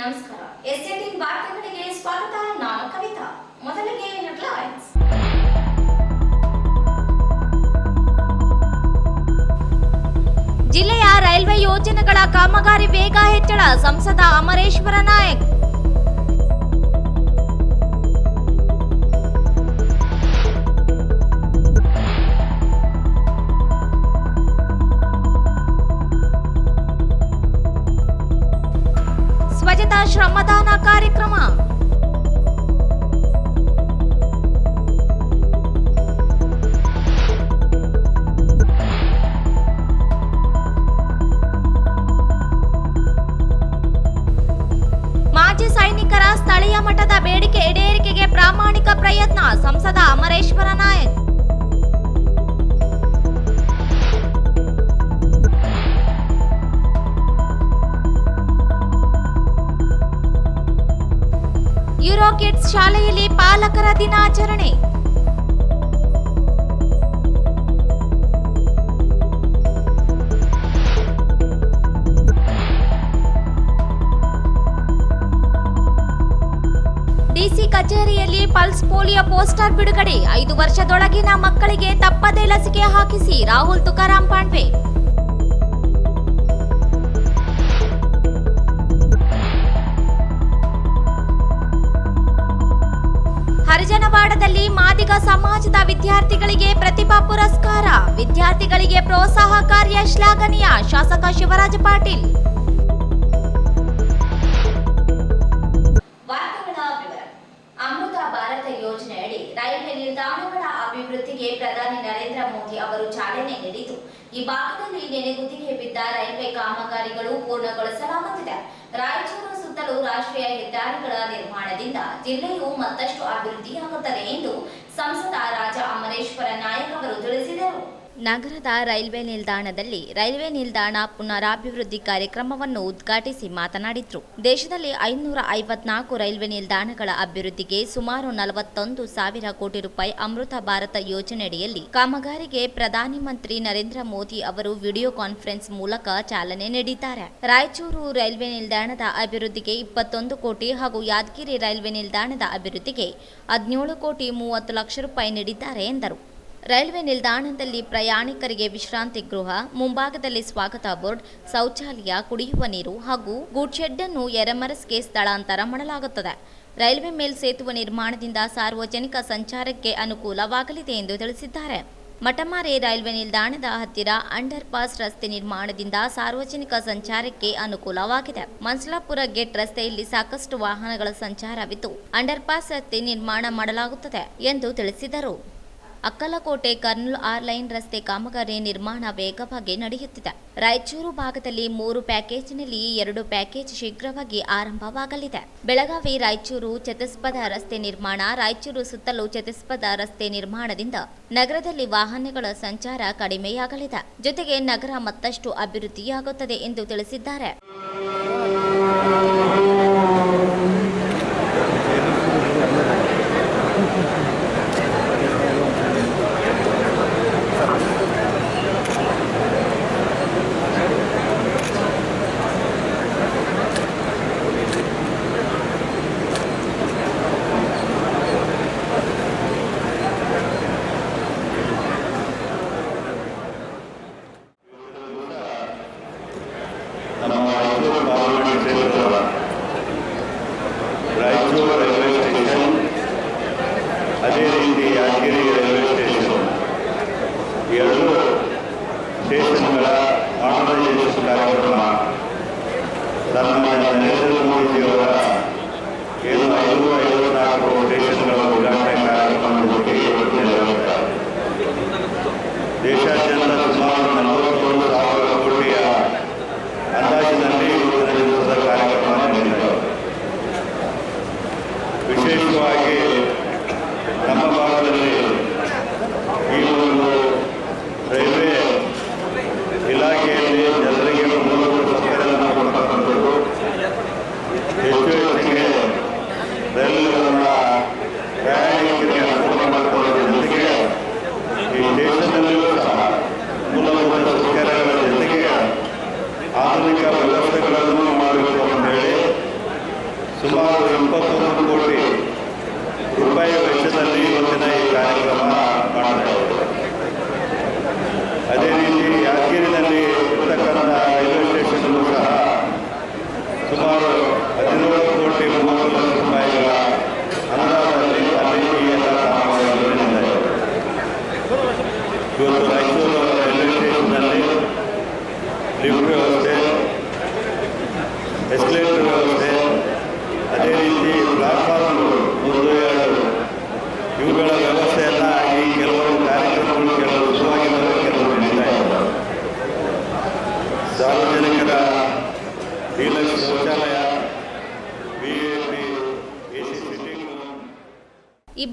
ನಮಸ್ಕಾರ. ಎಸ್18 ವಾರ್ತೆಗಳಿಗೆ ಸ್ವಾಗತ. ನಾನು ಕವಿತಾ. ಮೊದಲಿಗೆ ಹೆಡ್ಲೈನ್ಸ್. ಜಿಲ್ಲೆಯ ರೈಲ್ವೆ ಯೋಜನೆಗಳ ಕಾಮಗಾರಿ ವೇಗ ಹೆಚ್ಚಳ. ಸಂಸದ ಅಮರೇಶ್ವರ ನಾಯಕ್. ಸ್ವಚ್ಛತಾ ಶ್ರಮದಾನ ಕಾರ್ಯಕ್ರಮ. ಮಾಜಿ ಸೈನಿಕರ ಸ್ಥಳೀಯ ಮಟ್ಟದ ಬೇಡಿಕೆ ಈಡೇರಿಕೆಗೆ ಪ್ರಾಮಾಣಿಕ ಪ್ರಯತ್ನ. ಸಂಸದ ಅಮರೇಶ್ವರ ನಾಯಕ್. ಯೂರೋ ಕಿಡ್ಸ್ ಶಾಲೆಯಲ್ಲಿ ಪಾಲಕರ ದಿನಾಚರಣೆ. ಡಿಸಿ ಕಚೇರಿಯಲ್ಲಿ ಪಲ್ಸ್ ಪೋಲಿಯೋ ಪೋಸ್ಟರ್ ಬಿಡುಗಡೆ. 5 ವರ್ಷದೊಳಗಿನ ಮಕ್ಕಳಿಗೆ ತಪ್ಪದೇ ಲಸಿಕೆ ಹಾಕಿಸಿ. ರಾಹುಲ್ ತುಕಾರಾಂ ಪಾಂಡ್ವೆ. ಹರಿಜನವಾಡದಲ್ಲಿ ಮಾದಿಗ ಸಮಾಜದ ವಿದ್ಯಾರ್ಥಿಗಳಿಗೆ ಪ್ರತಿಭಾ ಪುರಸ್ಕಾರ. ವಿದ್ಯಾರ್ಥಿಗಳಿಗೆ ಪ್ರೋತ್ಸಾಹ ಕಾರ್ಯ ಶ್ಲಾಘನೀಯ. ಶಾಸಕ ಶಿವರಾಜ ಪಾಟೀಲ್. ವಾರ್ತೆಗಳ ವಿವರ. ಅಮೃತ ಭಾರತ ಯೋಜನೆಯಡಿ ರೈಲ್ವೆ ನಿಲ್ದಾಣಗಳ ಅಭಿವೃದ್ಧಿಗೆ ಪ್ರಧಾನಿ ನರೇಂದ್ರ ಮೋದಿ ಅವರು ಚಾಲನೆ ನೀಡಿದ್ದು, ಈ ಭಾಗದಲ್ಲಿ ನೆನೆಗುದಿಗೆ ಬಿದ್ದ ರೈಲ್ವೆ ಕಾಮಗಾರಿಗಳು ಪೂರ್ಣಗೊಳಿಸಲಾಗುತ್ತಿದೆ. ರಾಯಚೂರು ಸುತ್ತಲೂ ರಾಷ್ಟ್ರೀಯ ಹೆದ್ದಾರಿಗಳ ನಿರ್ಮಾಣದಿಂದ ಜಿಲ್ಲೆಯು ಮತ್ತಷ್ಟು ಅಭಿವೃದ್ಧಿಯಾಗುತ್ತದೆ ಎಂದು ಸಂಸದ ರಾಜಾ ಅಮರೇಶ್ವರ ನಾಯಕ್ ಅವರು ತಿಳಿಸಿದರು. ನಗರದ ರೈಲ್ವೆ ನಿಲ್ದಾಣದಲ್ಲಿ ರೈಲ್ವೆ ನಿಲ್ದಾಣ ಪುನರಾಭಿವೃದ್ಧಿ ಕಾರ್ಯಕ್ರಮವನ್ನು ಉದ್ಘಾಟಿಸಿ ಮಾತನಾಡಿದರು. ದೇಶದಲ್ಲಿ 554 ರೈಲ್ವೆ ನಿಲ್ದಾಣಗಳ ಅಭಿವೃದ್ಧಿಗೆ ಸುಮಾರು 41,000 ಕೋಟಿ ರೂಪಾಯಿ ಅಮೃತ ಭಾರತ ಯೋಜನೆಯಡಿಯಲ್ಲಿ ಕಾಮಗಾರಿಗೆ ಪ್ರಧಾನಿ ಮಂತ್ರಿ ನರೇಂದ್ರ ಮೋದಿ ಅವರು ವಿಡಿಯೋ ಕಾನ್ಫರೆನ್ಸ್ ಮೂಲಕ ಚಾಲನೆ ನೀಡಿದ್ದಾರೆ. ರಾಯಚೂರು ರೈಲ್ವೆ ನಿಲ್ದಾಣದ ಅಭಿವೃದ್ಧಿಗೆ 21 ಕೋಟಿ ಹಾಗೂ ಯಾದಗಿರಿ ರೈಲ್ವೆ ನಿಲ್ದಾಣದ ಅಭಿವೃದ್ಧಿಗೆ 17 ಕೋಟಿ 30 ಲಕ್ಷ ರೂಪಾಯಿ ನೀಡಿದ್ದಾರೆ ಎಂದರು. ರೈಲ್ವೆ ನಿಲ್ದಾಣದಲ್ಲಿ ಪ್ರಯಾಣಿಕರಿಗೆ ವಿಶ್ರಾಂತಿ ಗೃಹ, ಮುಂಭಾಗದಲ್ಲಿ ಸ್ವಾಗತ ಬೋರ್ಡ್, ಶೌಚಾಲಯ, ಕುಡಿಯುವ ನೀರು ಹಾಗೂ ಗೂಡ್ ಶೆಡ್ ಅನ್ನು ಎರಮರಸ್ಗೆ ಸ್ಥಳಾಂತರ ಮಾಡಲಾಗುತ್ತದೆ. ರೈಲ್ವೆ ಮೇಲ್ಸೇತುವೆ ನಿರ್ಮಾಣದಿಂದ ಸಾರ್ವಜನಿಕ ಸಂಚಾರಕ್ಕೆ ಅನುಕೂಲವಾಗಲಿದೆ ಎಂದು ತಿಳಿಸಿದ್ದಾರೆ. ಮಠಮಾರಿ ರೈಲ್ವೆ ನಿಲ್ದಾಣದ ಹತ್ತಿರ ಅಂಡರ್ ಪಾಸ್ ರಸ್ತೆ ನಿರ್ಮಾಣದಿಂದ ಸಾರ್ವಜನಿಕ ಸಂಚಾರಕ್ಕೆ ಅನುಕೂಲವಾಗಿದೆ. ಮನ್ಸಲಾಪುರ ಗೇಟ್ ರಸ್ತೆಯಲ್ಲಿ ಸಾಕಷ್ಟು ವಾಹನಗಳ ಸಂಚಾರವಿದ್ದು, ಅಂಡರ್ ಪಾಸ್ ರಸ್ತೆ ನಿರ್ಮಾಣ ಮಾಡಲಾಗುತ್ತದೆ ಎಂದು ತಿಳಿಸಿದರು. ಅಕ್ಕಲಕೋಟೆ ಕರ್ನೂಲ್ 6 ಲೈನ್ ರಸ್ತೆ ಕಾಮಗಾರಿ ನಿರ್ಮಾಣ ವೇಗವಾಗಿ ನಡೆಯುತ್ತಿದೆ. ರಾಯಚೂರು ಭಾಗದಲ್ಲಿ 3 ಪ್ಯಾಕೇಜ್ನಲ್ಲಿ 2 ಪ್ಯಾಕೇಜ್ ಶೀಘ್ರವಾಗಿ ಆರಂಭವಾಗಲಿದೆ. ಬೆಳಗಾವಿ ರಾಯಚೂರು ಚತುಷ್ಪಥ ರಸ್ತೆ ನಿರ್ಮಾಣ. ರಾಯಚೂರು ಸುತ್ತಲೂ ಚತುಷ್ಪಥ ರಸ್ತೆ ನಿರ್ಮಾಣದಿಂದ ನಗರದಲ್ಲಿ ವಾಹನಗಳ ಸಂಚಾರ ಕಡಿಮೆಯಾಗಲಿದೆ. ಜೊತೆಗೆ ನಗರ ಮತ್ತಷ್ಟು ಅಭಿವೃದ್ಧಿಯಾಗುತ್ತದೆ ಎಂದು ತಿಳಿಸಿದ್ದಾರೆ. ರಾಯಚೂರು ರೈಲ್ವೆ ಸ್ಟೇಷನ್, ಅದೇ ರೀತಿ ಯಾದಗಿರಿ ರೈಲ್ವೆ ಸ್ಟೇಷನ್, 2 ಸ್ಟೇಷನ್ಗಳ ಮಾಡರ್ನೈಸೇಷನ್ ಕಾರ್ಯಕ್ರಮ ಸನ್ಮಾನ್ಯ ನರೇಂದ್ರ ಮೋದಿಯವರ 554 ಸ್ಟೇಷನ್ಗಳ ಉದ್ಘಾಟನೆ ಕಾರ್ಯಕ್ರಮದೊಂದಿಗೆ ಇವತ್ತು ನೆರವೇರುತ್ತಾರೆ. ದೇಶಾದ್ಯಂತ ಸುಮಾರು 41,000 ಕೋಟಿಯ ಅಂದಾಜಿನಲ್ಲಿ ಇವತ್ತಿನ ದಿವಸದ ಕಾರ್ಯಕ್ರಮ ನಡೆದಿದೆ. ವಿಶೇಷವಾಗಿ ನಮ್ಮ ಭಾಗದಲ್ಲಿ ಈ ಒಂದು ರೈಲ್ವೆ ಇಲಾಖೆಯಲ್ಲಿ ಜನರಿಗೆ ಮೂಲಭೂತ ಸೌಕರ್ಯಗಳನ್ನು ಕೊಡ್ತಕ್ಕಂಥದ್ದು, ಹೆಚ್ಚು ಹೆಚ್ಚಿಗೆ ರೈಲುಗಳನ್ನು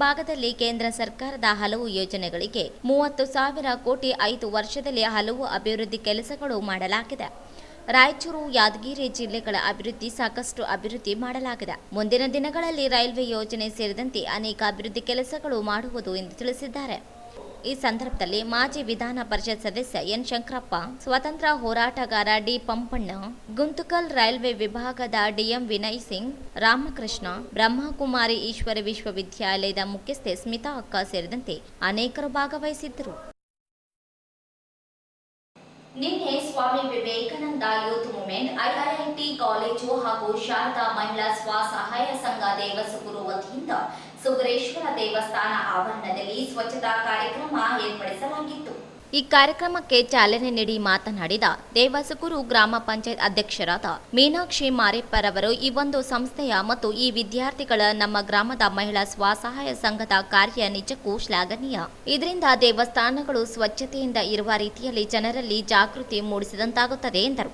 ಭಾಗದಲ್ಲಿ ಕೇಂದ್ರ ಸರ್ಕಾರದ ಹಲವು ಯೋಜನೆಗಳಿಗೆ 30,000 ಕೋಟಿ 5 ವರ್ಷದಲ್ಲಿ ಹಲವು ಅಭಿವೃದ್ಧಿ ಕೆಲಸಗಳು ಮಾಡಲಾಗಿದೆ. ರಾಯಚೂರು, ಯಾದಗಿರಿ ಜಿಲ್ಲೆಗಳ ಅಭಿವೃದ್ಧಿ ಸಾಕಷ್ಟು ಅಭಿವೃದ್ಧಿ ಮಾಡಲಾಗಿದೆ. ಮುಂದಿನ ದಿನಗಳಲ್ಲಿ ರೈಲ್ವೆ ಯೋಜನೆ ಸೇರಿದಂತೆ ಅನೇಕ ಅಭಿವೃದ್ಧಿ ಕೆಲಸಗಳು ಮಾಡುವುದು ಎಂದು ತಿಳಿಸಿದ್ದಾರೆ. ಈ ಸಂದರ್ಭದಲ್ಲಿ ಮಾಜಿ ವಿಧಾನ ಪರಿಷತ್ ಸದಸ್ಯ ಎನ್ ಶಂಕರಪ್ಪ, ಸ್ವಾತಂತ್ರ್ಯ ಹೋರಾಟಗಾರ ಡಿ ಪಂಪಣ್ಣ, ಗುಂತಕಲ್ ರೈಲ್ವೆ ವಿಭಾಗದ ಡಿಎಂ ವಿನಯ್ ಸಿಂಗ್, ರಾಮಕೃಷ್ಣ, ಬ್ರಹ್ಮಕುಮಾರಿ ಈಶ್ವರ ವಿಶ್ವವಿದ್ಯಾಲಯದ ಮುಖ್ಯಸ್ಥೆ ಸ್ಮಿತಾ ಅಕ್ಕ ಸೇರಿದಂತೆ ಅನೇಕರು ಭಾಗವಹಿಸಿದ್ದರು. ನಿನ್ನೆ Swami Vivekananda youth movement, IIT college ಹಾಗೂ ಶಾರದಾ ಮಹಿಳಾ ಸ್ವಸಹಾಯ ಸಂಘ ದೇವಸೂರು ವತಿಯಿಂದ ಸುಗ್ರೇಶ್ವರ ದೇವಸ್ಥಾನ ಆವರಣದಲ್ಲಿ ಸ್ವಚ್ಛತಾ ಕಾರ್ಯಕ್ರಮ ಏರ್ಪಡಿಸಲಾಗಿತ್ತು. ಈ ಕಾರ್ಯಕ್ರಮಕ್ಕೆ ಚಾಲನೆ ನೀಡಿ ಮಾತನಾಡಿದ ದೇವಸೂರು ಗ್ರಾಮ ಪಂಚಾಯತ್ ಅಧ್ಯಕ್ಷರಾದ ಮೀನಾಕ್ಷಿ ಮಾರೆಪ್ಪರವರು, ಈ ಒಂದು ಸಂಸ್ಥೆಯ ಮತ್ತು ಈ ವಿದ್ಯಾರ್ಥಿಗಳ ನಮ್ಮ ಗ್ರಾಮದ ಮಹಿಳಾ ಸ್ವಸಹಾಯ ಸಂಘದ ಕಾರ್ಯ ನಿಜಕ್ಕೂ ಶ್ಲಾಘನೀಯ. ಇದರಿಂದ ದೇವಸ್ಥಾನಗಳು ಸ್ವಚ್ಛತೆಯಿಂದ ಇರುವ ರೀತಿಯಲ್ಲಿ ಜನರಲ್ಲಿ ಜಾಗೃತಿ ಮೂಡಿಸಿದಂತಾಗುತ್ತದೆ ಎಂದರು.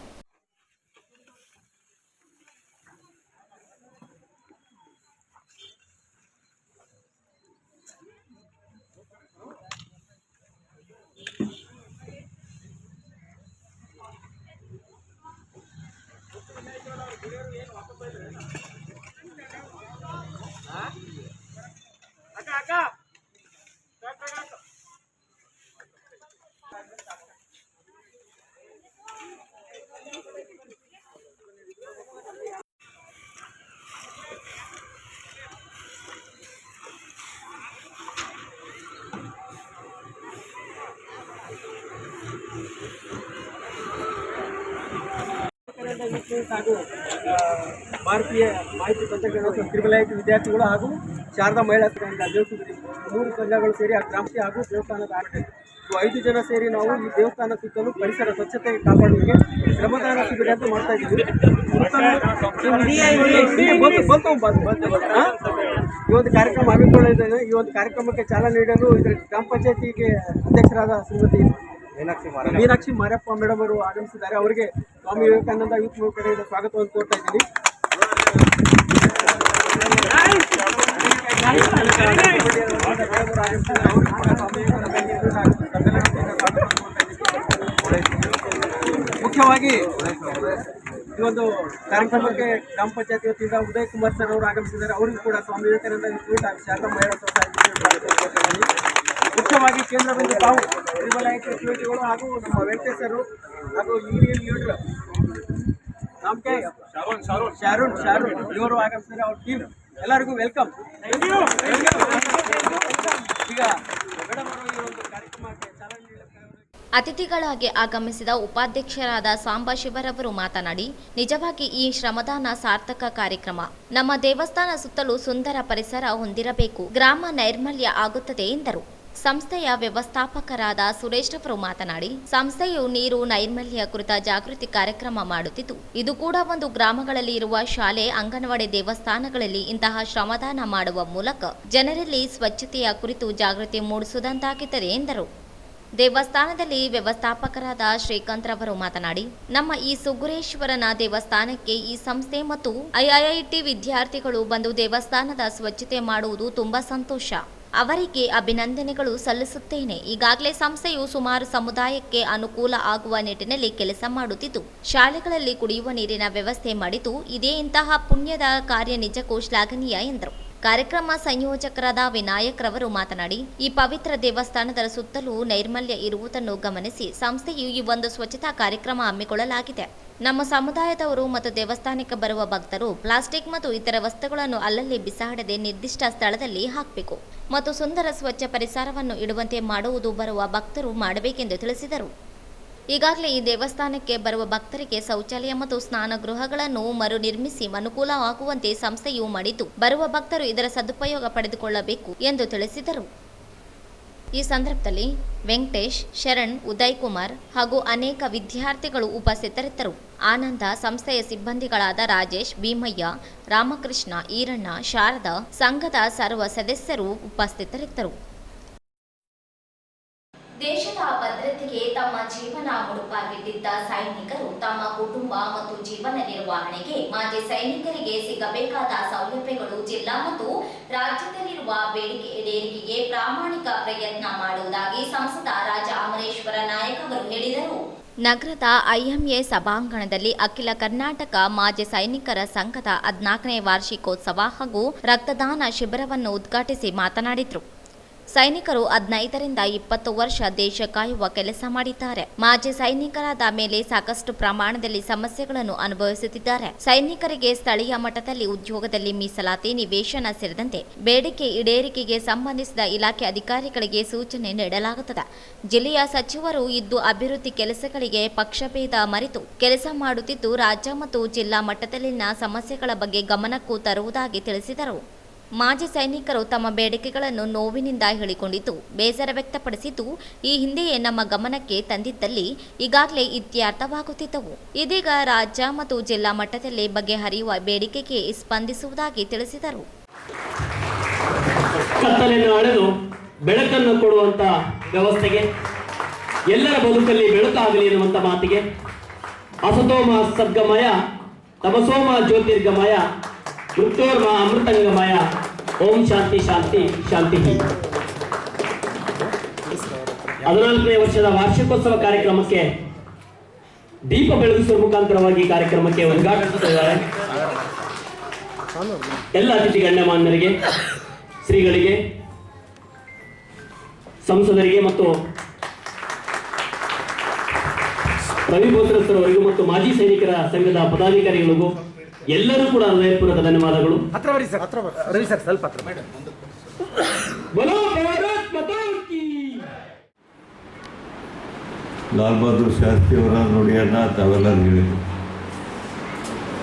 ಹಾಗೂ ಭಾರತೀಯ ಮಾಹಿತಿ ತಂತ್ರಜ್ಞಾನ ತ್ರಿಬಲ್ ಐಟಿ ವಿದ್ಯಾರ್ಥಿಗಳು ಹಾಗೂ ಶಾರದಾ ಮಹಿಳಾ ಸಂಘ ದೇವಸ್ಥಾನ 3 ಸಂಘಗಳು ಸೇರಿ ಗ್ರಾಮಸ್ಥಿ ಹಾಗೂ ದೇವಸ್ಥಾನದ ಆಡಳಿತ 5 ಜನ ಸೇರಿ ನಾವು ಈ ದೇವಸ್ಥಾನ ಸುತ್ತಲೂ ಪರಿಸರ ಸ್ವಚ್ಛತೆ ಕಾಪಾಡುವಿಕೆ ಶ್ರಮದಾನ ಶಿಬಿರ ಅಂತ ಮಾಡ್ತಾ ಇದ್ದೀವಿ. ಈ ಒಂದು ಕಾರ್ಯಕ್ರಮ ಹಮ್ಮಿಕೊಳ್ಳಿದ್ದೇನೆ. ಈ ಒಂದು ಕಾರ್ಯಕ್ರಮಕ್ಕೆ ಚಾಲನೆ ನೀಡಲು ಇದರ ಗ್ರಾಮ ಪಂಚಾಯತಿಗೆ ಅಧ್ಯಕ್ಷರಾದ ಶ್ರೀಮತಿ ಮೀನಾಕ್ಷಿ ಮಾರಪ್ಪ ಮೇಡಮ್ ಅವರು ಆಗಮಿಸಿದ್ದಾರೆ. ಅವರಿಗೆ ಸ್ವಾಮಿ ವಿವೇಕಾನಂದ ಯೂತ್ ಮೂವ್ಮೆಂಟ್ ಕಡೆಯಿಂದ ಸ್ವಾಗತವನ್ನು ಕೋರ್ತಾ ಇದ್ದೀನಿ. ಮುಖ್ಯವಾಗಿ ಈ ಒಂದು ಕಾರ್ಯಕ್ರಮಕ್ಕೆ ಗ್ರಾಮ ಪಂಚಾಯತ್ ವತಿಯಿಂದ ಉದಯ್ ಕುಮಾರ್ ಸರ್ ಅವರು ಆಗಮಿಸಿದ್ದಾರೆ. ಅವರಿಗೂ ಕೂಡ ಸ್ವಾಮಿ ವಿವೇಕಾನಂದ ಯೂತ್ ಹಾಗೂ ಶಾರದಾ ಮಹಿಳಾ ಸೊಸೈಟಿ ಮುಖ್ಯವಾಗಿ ಕೇಂದ್ರ ಬಿಂದು ತಾವು ತ್ರಿಬಲ್ ಐಟಿ ಗಳು ಹಾಗೂ ನಮ್ಮ ವೆಂಕಟೇಶ್ವರು ಹಾಗೂ ಯೂನಿಯನ್ ಲೀಡರ್ ನಮ್ಗೆ ಶಾರೂನ್ ಇವರು ಆಗಮಿಸಿದ್ದಾರೆ. ಅವ್ರ ಟೀಮ್ ಎಲ್ಲರಿಗೂ ವೆಲ್ಕಮ್. ಈಗ ಮೇಡಮ್ ಅವರು ಈ ಒಂದು ಕಾರ್ಯಕ್ರಮಕ್ಕೆ ಚಾಲನೆ ನೀಡುತ್ತಾರೆ. ಅತಿಥಿಗಳಾಗಿ ಆಗಮಿಸಿದ ಉಪಾಧ್ಯಕ್ಷರಾದ ಸಾಂಬಾ ಶಿವರವರು ಮಾತನಾಡಿ, ನಿಜವಾಗಿ ಈ ಶ್ರಮದಾನ ಸಾರ್ಥಕ ಕಾರ್ಯಕ್ರಮ. ನಮ್ಮ ದೇವಸ್ಥಾನ ಸುತ್ತಲೂ ಸುಂದರ ಪರಿಸರ ಹೊಂದಿರಬೇಕು, ಗ್ರಾಮ ನೈರ್ಮಲ್ಯ ಆಗುತ್ತದೆ ಎಂದರು. ಸಂಸ್ಥೆಯ ವ್ಯವಸ್ಥಾಪಕರಾದ ಸುರೇಶ್ ಅವರು ಮಾತನಾಡಿ, ಸಂಸ್ಥೆಯು ನೀರು ನೈರ್ಮಲ್ಯ ಕುರಿತ ಜಾಗೃತಿ ಕಾರ್ಯಕ್ರಮ ಮಾಡುತ್ತಿದ್ದು, ಇದು ಕೂಡ ಒಂದು ಗ್ರಾಮಗಳಲ್ಲಿ ಇರುವ ಶಾಲೆ, ಅಂಗನವಾಡಿ, ದೇವಸ್ಥಾನಗಳಲ್ಲಿ ಇಂತಹ ಶ್ರಮದಾನ ಮಾಡುವ ಮೂಲಕ ಜನರಲ್ಲಿ ಸ್ವಚ್ಛತೆಯ ಕುರಿತು ಜಾಗೃತಿ ಮೂಡಿಸುವುದಂತಾಗುತ್ತದೆ ಎಂದರು. ದೇವಸ್ಥಾನದಲ್ಲಿ ವ್ಯವಸ್ಥಾಪಕರಾದ ಶ್ರೀಕಾಂತ್ ರವರು ಮಾತನಾಡಿ, ನಮ್ಮ ಈ ಸುಗ್ರೇಶ್ವರನ ದೇವಸ್ಥಾನಕ್ಕೆ ಈ ಸಂಸ್ಥೆ ಮತ್ತು ಐಐಟಿ ವಿದ್ಯಾರ್ಥಿಗಳು ಬಂದು ದೇವಸ್ಥಾನದ ಸ್ವಚ್ಛತೆ ಮಾಡುವುದು ತುಂಬಾ ಸಂತೋಷ. ಅವರಿಗೆ ಅಭಿನಂದನೆಗಳು ಸಲ್ಲಿಸುತ್ತೇನೆ. ಈಗಾಗಲೇ ಸಂಸ್ಥೆಯು ಸುಮಾರು ಸಮುದಾಯಕ್ಕೆ ಅನುಕೂಲ ಆಗುವ ನಿಟ್ಟಿನಲ್ಲಿ ಕೆಲಸ ಮಾಡುತ್ತಿದ್ದು, ಶಾಲೆಗಳಲ್ಲಿ ಕುಡಿಯುವ ನೀರಿನ ವ್ಯವಸ್ಥೆ ಮಾಡಿದ್ದು, ಇದೇ ಇಂತಹ ಪುಣ್ಯದ ಕಾರ್ಯ ನಿಜಕ್ಕೂ ಶ್ಲಾಘನೀಯ ಎಂದರು. ಕಾರ್ಯಕ್ರಮ ಸಂಯೋಜಕರಾದ ವಿನಾಯಕ್ ರವರು ಮಾತನಾಡಿ, ಈ ಪವಿತ್ರ ದೇವಸ್ಥಾನದ ಸುತ್ತಲೂ ನೈರ್ಮಲ್ಯ ಇರುವುದನ್ನು ಗಮನಿಸಿ ಸಂಸ್ಥೆಯು ಈ ಒಂದು ಸ್ವಚ್ಛತಾ ಕಾರ್ಯಕ್ರಮ ಹಮ್ಮಿಕೊಳ್ಳಲಾಗಿದೆ. ನಮ್ಮ ಸಮುದಾಯದವರು ಮತ್ತು ದೇವಸ್ಥಾನಕ್ಕೆ ಬರುವ ಭಕ್ತರು ಪ್ಲಾಸ್ಟಿಕ್ ಮತ್ತು ಇತರ ವಸ್ತುಗಳನ್ನು ಅಲ್ಲಲ್ಲಿ ಬಿಸಾಡದೆ ನಿರ್ದಿಷ್ಟ ಸ್ಥಳದಲ್ಲಿ ಹಾಕಬೇಕು ಮತ್ತು ಸುಂದರ ಸ್ವಚ್ಛ ಪರಿಸರವನ್ನು ಇಡುವಂತೆ ಮಾಡುವುದು ಬರುವ ಭಕ್ತರು ಮಾಡಬೇಕೆಂದು ತಿಳಿಸಿದರು. ಈಗಾಗಲೇ ಈ ದೇವಸ್ಥಾನಕ್ಕೆ ಬರುವ ಭಕ್ತರಿಗೆ ಶೌಚಾಲಯ ಮತ್ತು ಸ್ನಾನ ಗೃಹಗಳನ್ನು ಮರು ನಿರ್ಮಿಸಿ ಅನುಕೂಲವಾಗುವಂತೆ ಸಂಸ್ಥೆಯು ಮಾಡಿದ್ದು, ಬರುವ ಭಕ್ತರು ಇದರ ಸದುಪಯೋಗ ಪಡೆದುಕೊಳ್ಳಬೇಕು ಎಂದು ತಿಳಿಸಿದರು. ಈ ಸಂದರ್ಭದಲ್ಲಿ ವೆಂಕಟೇಶ್, ಶರಣ್, ಉದಯ್ ಕುಮಾರ್ ಹಾಗೂ ಅನೇಕ ವಿದ್ಯಾರ್ಥಿಗಳು ಉಪಸ್ಥಿತರಿದ್ದರು. ಆನಂದ, ಸಂಸ್ಥೆಯ ಸಿಬ್ಬಂದಿಗಳಾದ ರಾಜೇಶ್, ಭೀಮಯ್ಯ, ರಾಮಕೃಷ್ಣ, ಈರಣ್ಣ, ಶಾರದಾ, ಸಂಘದ ಸರ್ವ ಸದಸ್ಯರು ಉಪಸ್ಥಿತರಿದ್ದರು. ದೇಶದ ಭದ್ರತೆಗೆ ತಮ್ಮ ಜೀವನ ಮುಡುಪಾಗಿಟ್ಟಿದ್ದ ಸೈನಿಕರು ತಮ್ಮ ಕುಟುಂಬ ಮತ್ತು ಜೀವನ ನಿರ್ವಹಣೆಗೆ ಮಾಜಿ ಸೈನಿಕರಿಗೆ ಸಿಗಬೇಕಾದ ಸೌಲಭ್ಯಗಳು ಜಿಲ್ಲಾ ಮತ್ತು ರಾಜ್ಯದಲ್ಲಿರುವ ಬೇಡಿಕೆ ಈಡೇರಿಕೆಗೆ ಪ್ರಾಮಾಣಿಕ ಪ್ರಯತ್ನ ಮಾಡುವುದಾಗಿ ಸಂಸದ ರಾಜ ಅಮರೇಶ್ವರ ನಾಯಕ್ ಅವರು ಹೇಳಿದರು. ನಗರದ ಐಎಂಎ ಸಭಾಂಗಣದಲ್ಲಿ ಅಖಿಲ ಕರ್ನಾಟಕ ಮಾಜಿ ಸೈನಿಕರ ಸಂಘದ 14ನೇ ವಾರ್ಷಿಕೋತ್ಸವ ಹಾಗೂ ರಕ್ತದಾನ ಶಿಬಿರವನ್ನು ಉದ್ಘಾಟಿಸಿ ಮಾತನಾಡಿದರು. ಸೈನಿಕರು 15 ರಿಂದ 20 ವರ್ಷ ದೇಶ ಕಾಯುವ ಕೆಲಸ ಮಾಡಿದ್ದಾರೆ. ಮಾಜಿ ಸೈನಿಕರಾದ ಮೇಲೆ ಸಾಕಷ್ಟು ಪ್ರಮಾಣದಲ್ಲಿ ಸಮಸ್ಯೆಗಳನ್ನು ಅನುಭವಿಸುತ್ತಿದ್ದಾರೆ. ಸೈನಿಕರಿಗೆ ಸ್ಥಳೀಯ ಮಟ್ಟದಲ್ಲಿ ಉದ್ಯೋಗದಲ್ಲಿ ಮೀಸಲಾತಿ, ನಿವೇಶನ ಸೇರಿದಂತೆ ಬೇಡಿಕೆ ಈಡೇರಿಕೆಗೆ ಸಂಬಂಧಿಸಿದ ಇಲಾಖೆ ಅಧಿಕಾರಿಗಳಿಗೆ ಸೂಚನೆ ನೀಡಲಾಗುತ್ತದೆ. ಜಿಲ್ಲೆಯ ಸಚಿವರು ಇದ್ದು ಅಭಿವೃದ್ಧಿ ಕೆಲಸಗಳಿಗೆ ಪಕ್ಷಭೇದ ಮರೆತು ಕೆಲಸ ಮಾಡುತ್ತಿದ್ದು ರಾಜ್ಯ ಮತ್ತು ಜಿಲ್ಲಾ ಮಟ್ಟದಲ್ಲಿನ ಸಮಸ್ಯೆಗಳ ಬಗ್ಗೆ ಗಮನಕ್ಕೂ ತರುವುದಾಗಿ ತಿಳಿಸಿದರು. ಮಾಜಿ ಸೈನಿಕರು ತಮ್ಮ ಬೇಡಿಕೆಗಳನ್ನು ನೋವಿನಿಂದ ಹೇಳಿಕೊಂಡಿದ್ದು ಬೇಸರ ವ್ಯಕ್ತಪಡಿಸಿದ್ದು ಈ ಹಿಂದೆಯೇ ನಮ್ಮ ಗಮನಕ್ಕೆ ತಂದಿದ್ದಲ್ಲಿ ಈಗಾಗಲೇ ಇತ್ಯರ್ಥವಾಗುತ್ತಿದ್ದವು. ಇದೀಗ ರಾಜ್ಯ ಮತ್ತು ಜಿಲ್ಲಾ ಮಟ್ಟದಲ್ಲಿ ಬಗೆಹರಿಯುವ ಬೇಡಿಕೆಗೆ ಸ್ಪಂದಿಸುವುದಾಗಿ ತಿಳಿಸಿದರು. ಕತ್ತಲೆಯನ್ನು ಅಳೆದು ಬೆಳಕನ್ನು ಕೊಡುವಂತ ವ್ಯವಸ್ಥೆಗೆ, ಎಲ್ಲರ ಬದುಕಲ್ಲಿ ಬೆಳಕಾಗಲಿ ಎನ್ನುವಂತ ಮಾತಿಗೆ, ಅಸತೋಮ ಸದ್ಗಮಯ ತಮಸೋಮ ಜ್ಯೋತಿರ್ಗಮಯ ಮೃತ್ಯೋರ್ಮ ಅಮೃತಂಗಮಯ ಓಂ ಶಾಂತಿ ಶಾಂತಿ ಶಾಂತಿ. 14ನೇ ವರ್ಷದ ವಾರ್ಷಿಕೋತ್ಸವ ಕಾರ್ಯಕ್ರಮಕ್ಕೆ ದೀಪ ಬೆಳಗಿಸುವ ಮುಖಾಂತರವಾಗಿ ಕಾರ್ಯಕ್ರಮಕ್ಕೆ ಉದ್ಘಾಟಿಸುತ್ತಿದ್ದಾರೆ. ಎಲ್ಲ ಅತಿಥಿ ಗಣ್ಯಮಾನ್ಯರಿಗೆ, ಶ್ರೀಗಳಿಗೆ, ಸಂಸದರಿಗೆ ಮತ್ತು ರವಿಭೋತ್ರಸ್ಥರವರಿಗೂ ಮತ್ತು ಮಾಜಿ ಸೈನಿಕರ ಸಂಘದ ಪದಾಧಿಕಾರಿಗಳಿಗೂ ಎಲ್ಲರೂ ಕೂಡ ಹೃದಯಪೂರ್ವಕ ಧನ್ಯವಾದಗಳು. ಲಾಲ್ ಬಹದ್ದೂರ್ ಶಾಸ್ತ್ರಿಯವರ ನುಡಿಯನ್ನು ತಾವೆಲ್ಲರೂ ಹೇಳಿದರು.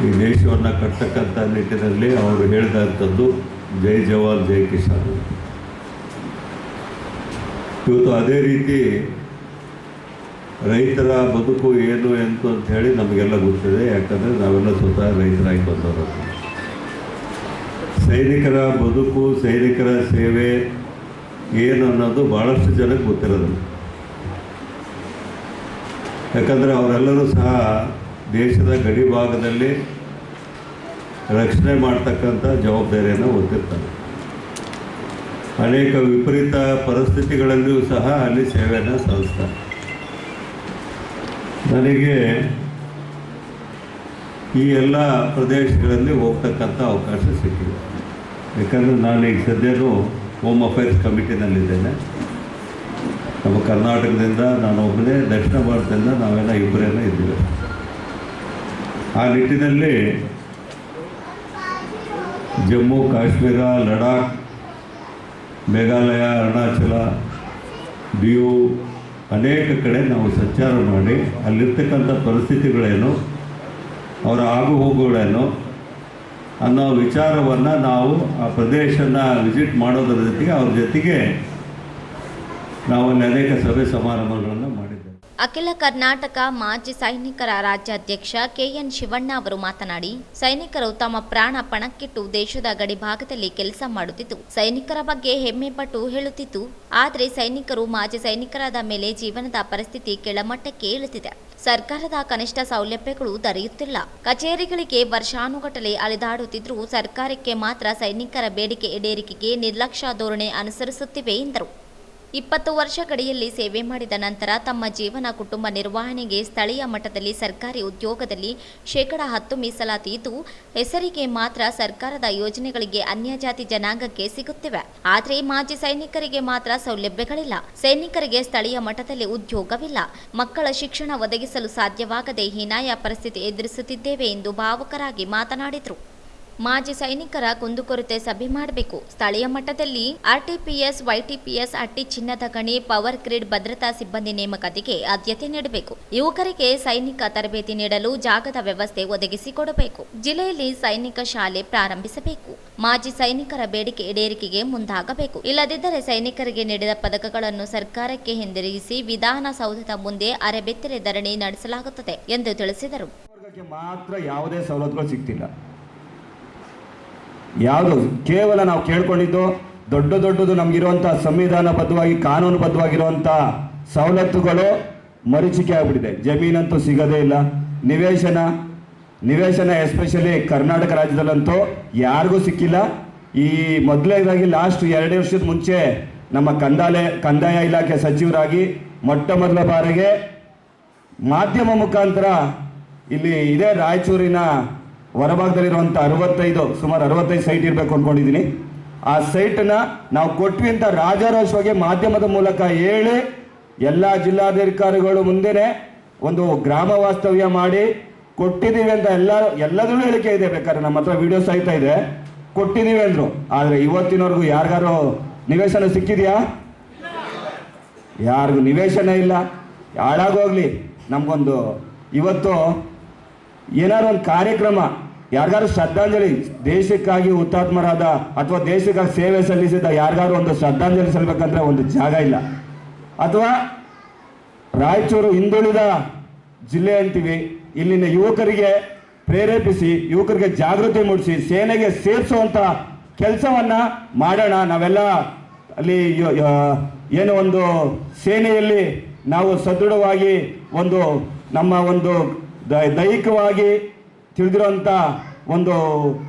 ಈ ದೇಶವನ್ನು ಕಟ್ಟತಕ್ಕಂಥ ನಿಟ್ಟಿನಲ್ಲಿ ಅವರು ಹೇಳಿದಂಥದ್ದು ಜೈ ಜವಾನ್ ಜೈ ಕಿಸಾನ್. ಇವತ್ತು ಅದೇ ರೀತಿ ರೈತರ ಬದುಕು ಏನು ಎಂತು ಅಂತ ಹೇಳಿ ನಮಗೆಲ್ಲ ಗೊತ್ತಿದೆ. ಯಾಕಂದರೆ ನಾವೆಲ್ಲ ಸ್ವತಃ ರೈತರಾಗಿ ಬಂದವರು. ಸೈನಿಕರ ಬದುಕು, ಸೈನಿಕರ ಸೇವೆ ಏನು ಅನ್ನೋದು ಭಾಳಷ್ಟು ಜನಕ್ಕೆ ಗೊತ್ತಿರೋದು. ಯಾಕಂದರೆ ಅವರೆಲ್ಲರೂ ಸಹ ದೇಶದ ಗಡಿ ಭಾಗದಲ್ಲಿ ರಕ್ಷಣೆ ಮಾಡ್ತಕ್ಕಂಥ ಜವಾಬ್ದಾರಿಯನ್ನು ಹೊತ್ತಿರ್ತಾರೆ. ಅನೇಕ ವಿಪರೀತ ಪರಿಸ್ಥಿತಿಗಳಲ್ಲಿಯೂ ಸಹ ಅಲ್ಲಿ ಸೇವೆಯನ್ನು ಸಲ್ಲಿಸ್ತಾರೆ. ನನಗೆ ಈ ಎಲ್ಲ ಪ್ರದೇಶಗಳಲ್ಲಿ ಹೋಗ್ತಕ್ಕಂಥ ಅವಕಾಶ ಸಿಕ್ಕಿದೆ. ಯಾಕಂದರೆ ನಾನೀಗ ಸದ್ಯನೂ ಹೋಮ್ ಅಫೇರ್ಸ್ ಕಮಿಟಿನಲ್ಲಿದ್ದೇನೆ. ನಮ್ಮ ಕರ್ನಾಟಕದಿಂದ ನಾನು ಒಬ್ಬನೇ, ದಕ್ಷಿಣ ಭಾರತದಿಂದ ನಾವೆಲ್ಲ ಇಬ್ಬರೇನೋ ಇದ್ದೀವಿ. ಆ ನಿಟ್ಟಿನಲ್ಲಿ ಜಮ್ಮು ಕಾಶ್ಮೀರ, ಲಡಾಖ್, ಮೇಘಾಲಯ, ಅರುಣಾಚಲ, ದಿಯು ಅನೇಕ ಕಡೆ ನಾವು ಸಂಚಾರ ಮಾಡಿ ಅಲ್ಲಿರ್ತಕ್ಕಂಥ ಪರಿಸ್ಥಿತಿಗಳೇನು, ಅವರ ಆಗುಹೋಗುಗಳೇನು ಅನ್ನೋ ವಿಚಾರವನ್ನು ನಾವು ಆ ಪ್ರದೇಶನ ವಿಸಿಟ್ ಮಾಡೋದ್ರ ಜೊತೆಗೆ ಅವ್ರ ಜೊತೆಗೆ ನಾವಲ್ಲಿ ಅನೇಕ ಸಭೆ ಸಮಾರಂಭಗಳನ್ನು ಮಾಡಿದ್ದೇವೆ. ಅಖಿಲ ಕರ್ನಾಟಕ ಮಾಜಿ ಸೈನಿಕರ ರಾಜ್ಯಾಧ್ಯಕ್ಷ ಕೆಎನ್ ಶಿವಣ್ಣ ಅವರು ಮಾತನಾಡಿ, ಸೈನಿಕರು ತಮ್ಮ ಪ್ರಾಣ ಪಣಕ್ಕಿಟ್ಟು ದೇಶದ ಗಡಿ ಭಾಗದಲ್ಲಿ ಕೆಲಸ ಮಾಡುತ್ತಿದ್ದು ಸೈನಿಕರ ಬಗ್ಗೆ ಹೆಮ್ಮೆ ಪಟ್ಟು ಹೇಳುತ್ತಿದ್ದು, ಆದರೆ ಸೈನಿಕರು ಮಾಜಿ ಸೈನಿಕರಾದ ಮೇಲೆ ಜೀವನದ ಪರಿಸ್ಥಿತಿ ಕೆಳಮಟ್ಟಕ್ಕೆ ಇಳಿದಿದೆ. ಸರ್ಕಾರದ ಕನಿಷ್ಠ ಸೌಲಭ್ಯಗಳು ದೊರೆಯುತ್ತಿಲ್ಲ. ಕಚೇರಿಗಳಿಗೆ ವರ್ಷಾನುಗಟ್ಟಲೆ ಅಲೆದಾಡುತ್ತಿದ್ದರೂ ಸರ್ಕಾರಕ್ಕೆ ಮಾತ್ರ ಸೈನಿಕರ ಬೇಡಿಕೆ ಈಡೇರಿಕೆಗೆ ನಿರ್ಲಕ್ಷ್ಯ ಧೋರಣೆ ಅನುಸರಿಸುತ್ತಿವೆ ಎಂದರು. 20 ವರ್ಷ ಗಡಿಯಲ್ಲಿ ಸೇವೆ ಮಾಡಿದ ನಂತರ ತಮ್ಮ ಜೀವನ ಕುಟುಂಬ ನಿರ್ವಹಣೆಗೆ ಸ್ಥಳೀಯ ಮಟ್ಟದಲ್ಲಿ ಸರ್ಕಾರಿ ಉದ್ಯೋಗದಲ್ಲಿ 10% ಮೀಸಲಾತಿ ಇದ್ದು ಹೆಸರಿಗೆ ಮಾತ್ರ ಸರ್ಕಾರದ ಯೋಜನೆಗಳಿಗೆ ಅನ್ಯಜಾತಿ ಜನಾಂಗಕ್ಕೆ ಸಿಗುತ್ತಿವೆ. ಆದರೆ ಮಾಜಿ ಸೈನಿಕರಿಗೆ ಮಾತ್ರ ಸೌಲಭ್ಯಗಳಿಲ್ಲ. ಸೈನಿಕರಿಗೆ ಸ್ಥಳೀಯ ಮಟ್ಟದಲ್ಲಿ ಉದ್ಯೋಗವಿಲ್ಲ. ಮಕ್ಕಳ ಶಿಕ್ಷಣ ಒದಗಿಸಲು ಸಾಧ್ಯವಾಗದೆ ಹೀನಾಯ ಪರಿಸ್ಥಿತಿ ಎದುರಿಸುತ್ತಿದ್ದೇವೆ ಎಂದು ಭಾವುಕರಾಗಿ ಮಾತನಾಡಿದರು. ಮಾಜಿ ಸೈನಿಕರ ಕುಂದುಕೊರತೆ ಸಭೆ ಮಾಡಬೇಕು. ಸ್ಥಳೀಯ ಮಟ್ಟದಲ್ಲಿ ಆರ್ಟಿಪಿಎಸ್, ವೈಟಿಪಿಎಸ್, ಅಟ್ಟಿ ಚಿನ್ನದ ಗಣಿ, ಪವರ್ ಗ್ರಿಡ್ ಭದ್ರತಾ ಸಿಬ್ಬಂದಿ ನೇಮಕಾತಿಗೆ ಆದ್ಯತೆ ನೀಡಬೇಕು. ಯುವಕರಿಗೆ ಸೈನಿಕ ತರಬೇತಿ ನೀಡಲು ಜಾಗದ ವ್ಯವಸ್ಥೆ ಒದಗಿಸಿಕೊಡಬೇಕು. ಜಿಲ್ಲೆಯಲ್ಲಿ ಸೈನಿಕ ಶಾಲೆ ಪ್ರಾರಂಭಿಸಬೇಕು. ಮಾಜಿ ಸೈನಿಕರ ಬೇಡಿಕೆ ಈಡೇರಿಕೆಗೆ ಮುಂದಾಗಬೇಕು. ಇಲ್ಲದಿದ್ದರೆ ಸೈನಿಕರಿಗೆ ನೀಡಿದ ಪದಕಗಳನ್ನು ಸರ್ಕಾರಕ್ಕೆ ಹಿಂದಿರುಗಿಸಿ ವಿಧಾನಸೌಧದ ಮುಂದೆ ಅರೆಬೆತ್ತಲೆ ಧರಣಿ ನಡೆಸಲಾಗುತ್ತದೆ ಎಂದು ತಿಳಿಸಿದರು. ಮಾತ್ರ ಯಾವುದೇ ಸವಲತ್ತುಗಳು ಸಿಗ್ತಿಲ್ಲ. ಯಾವುದು ಕೇವಲ ನಾವು ಕೇಳ್ಕೊಂಡಿದ್ದು ದೊಡ್ಡದು ನಮಗಿರುವಂಥ ಸಂವಿಧಾನಬದ್ಧವಾಗಿ ಕಾನೂನುಬದ್ಧವಾಗಿರುವಂಥ ಸವಲತ್ತುಗಳು ಮರೀಚಿಕೆ ಆಗ್ಬಿಟ್ಟಿದೆ. ಜಮೀನಂತೂ ಸಿಗೋದೇ ಇಲ್ಲ. ನಿವೇಶನ ಎಸ್ಪೆಷಲಿ ಕರ್ನಾಟಕ ರಾಜ್ಯದಲ್ಲಂತೂ ಯಾರಿಗೂ ಸಿಕ್ಕಿಲ್ಲ. ಈ ಮೊದಲನೇದಾಗಿ ಲಾಸ್ಟ್ 2 ವರ್ಷದ ಮುಂಚೆ ನಮ್ಮ ಕಂದಾಯ ಇಲಾಖೆ ಸಚಿವರಾಗಿ ಮೊಟ್ಟ ಮೊದಲ ಬಾರಿಗೆ ಮಾಧ್ಯಮ ಮುಖಾಂತರ ಇಲ್ಲಿ ಇದೇ ರಾಯಚೂರಿನ ಹೊರಭಾಗದಲ್ಲಿರುವಂಥ ಸುಮಾರು 65 ಸೈಟ್ ಇರಬೇಕು ಅಂದ್ಕೊಂಡಿದ್ದೀನಿ. ಆ ಸೈಟನ್ನ ನಾವು ಕೊಟ್ವಿ ಅಂತ ರಾಜಾರೋಷವಾಗಿ ಮಾಧ್ಯಮದ ಮೂಲಕ ಹೇಳಿ ಎಲ್ಲ ಜಿಲ್ಲಾಧಿಕಾರಿಗಳು ಮುಂದೆನೆ ಒಂದು ಗ್ರಾಮ ವಾಸ್ತವ್ಯ ಮಾಡಿ ಕೊಟ್ಟಿದ್ದೀವಿ ಅಂತ ಎಲ್ಲದರಲ್ಲೂ ಹೇಳಿಕೆ ಇದೆ. ಬೇಕಾದ್ರೆ ನಮ್ಮ ಹತ್ರ ವಿಡಿಯೋ ಸಹಿತ ಇದೆ, ಕೊಟ್ಟಿದ್ದೀವಿ ಅಂದರು. ಆದರೆ ಇವತ್ತಿನವರೆಗೂ ಯಾರಿಗಾರು ನಿವೇಶನ ಸಿಕ್ಕಿದೆಯಾ? ಯಾರಿಗೂ ನಿವೇಶನ ಇಲ್ಲ. ಹಾಳಾಗೋಗ್ಲಿ. ನಮಗೊಂದು ಇವತ್ತು ಏನಾದ್ರು ಒಂದು ಕಾರ್ಯಕ್ರಮ, ಯಾರಿಗಾರು ಶ್ರದ್ಧಾಂಜಲಿ, ದೇಶಕ್ಕಾಗಿ ಹುತಾತ್ಮರಾದ ಅಥವಾ ದೇಶಕ್ಕಾಗಿ ಸೇವೆ ಸಲ್ಲಿಸಿದ ಯಾರಿಗಾರು ಒಂದು ಶ್ರದ್ಧಾಂಜಲಿ ಸಲ್ಲಬೇಕಂದ್ರೆ ಒಂದು ಜಾಗ ಇಲ್ಲ. ಅಥವಾ ರಾಯಚೂರು ಹಿಂದುಳಿದ ಜಿಲ್ಲೆ ಅಂತೀವಿ, ಇಲ್ಲಿನ ಯುವಕರಿಗೆ ಪ್ರೇರೇಪಿಸಿ, ಯುವಕರಿಗೆ ಜಾಗೃತಿ ಮೂಡಿಸಿ ಸೇನೆಗೆ ಸೇರಿಸುವಂಥ ಕೆಲಸವನ್ನ ಮಾಡೋಣ. ನಾವೆಲ್ಲ ಅಲ್ಲಿ ಏನೋ ಒಂದು ಸೇನೆಯಲ್ಲಿ ನಾವು ಸದೃಢವಾಗಿ ಒಂದು ನಮ್ಮ ಒಂದು ದೈಹಿಕವಾಗಿ ತಿಳಿದಿರುವಂಥ ಒಂದು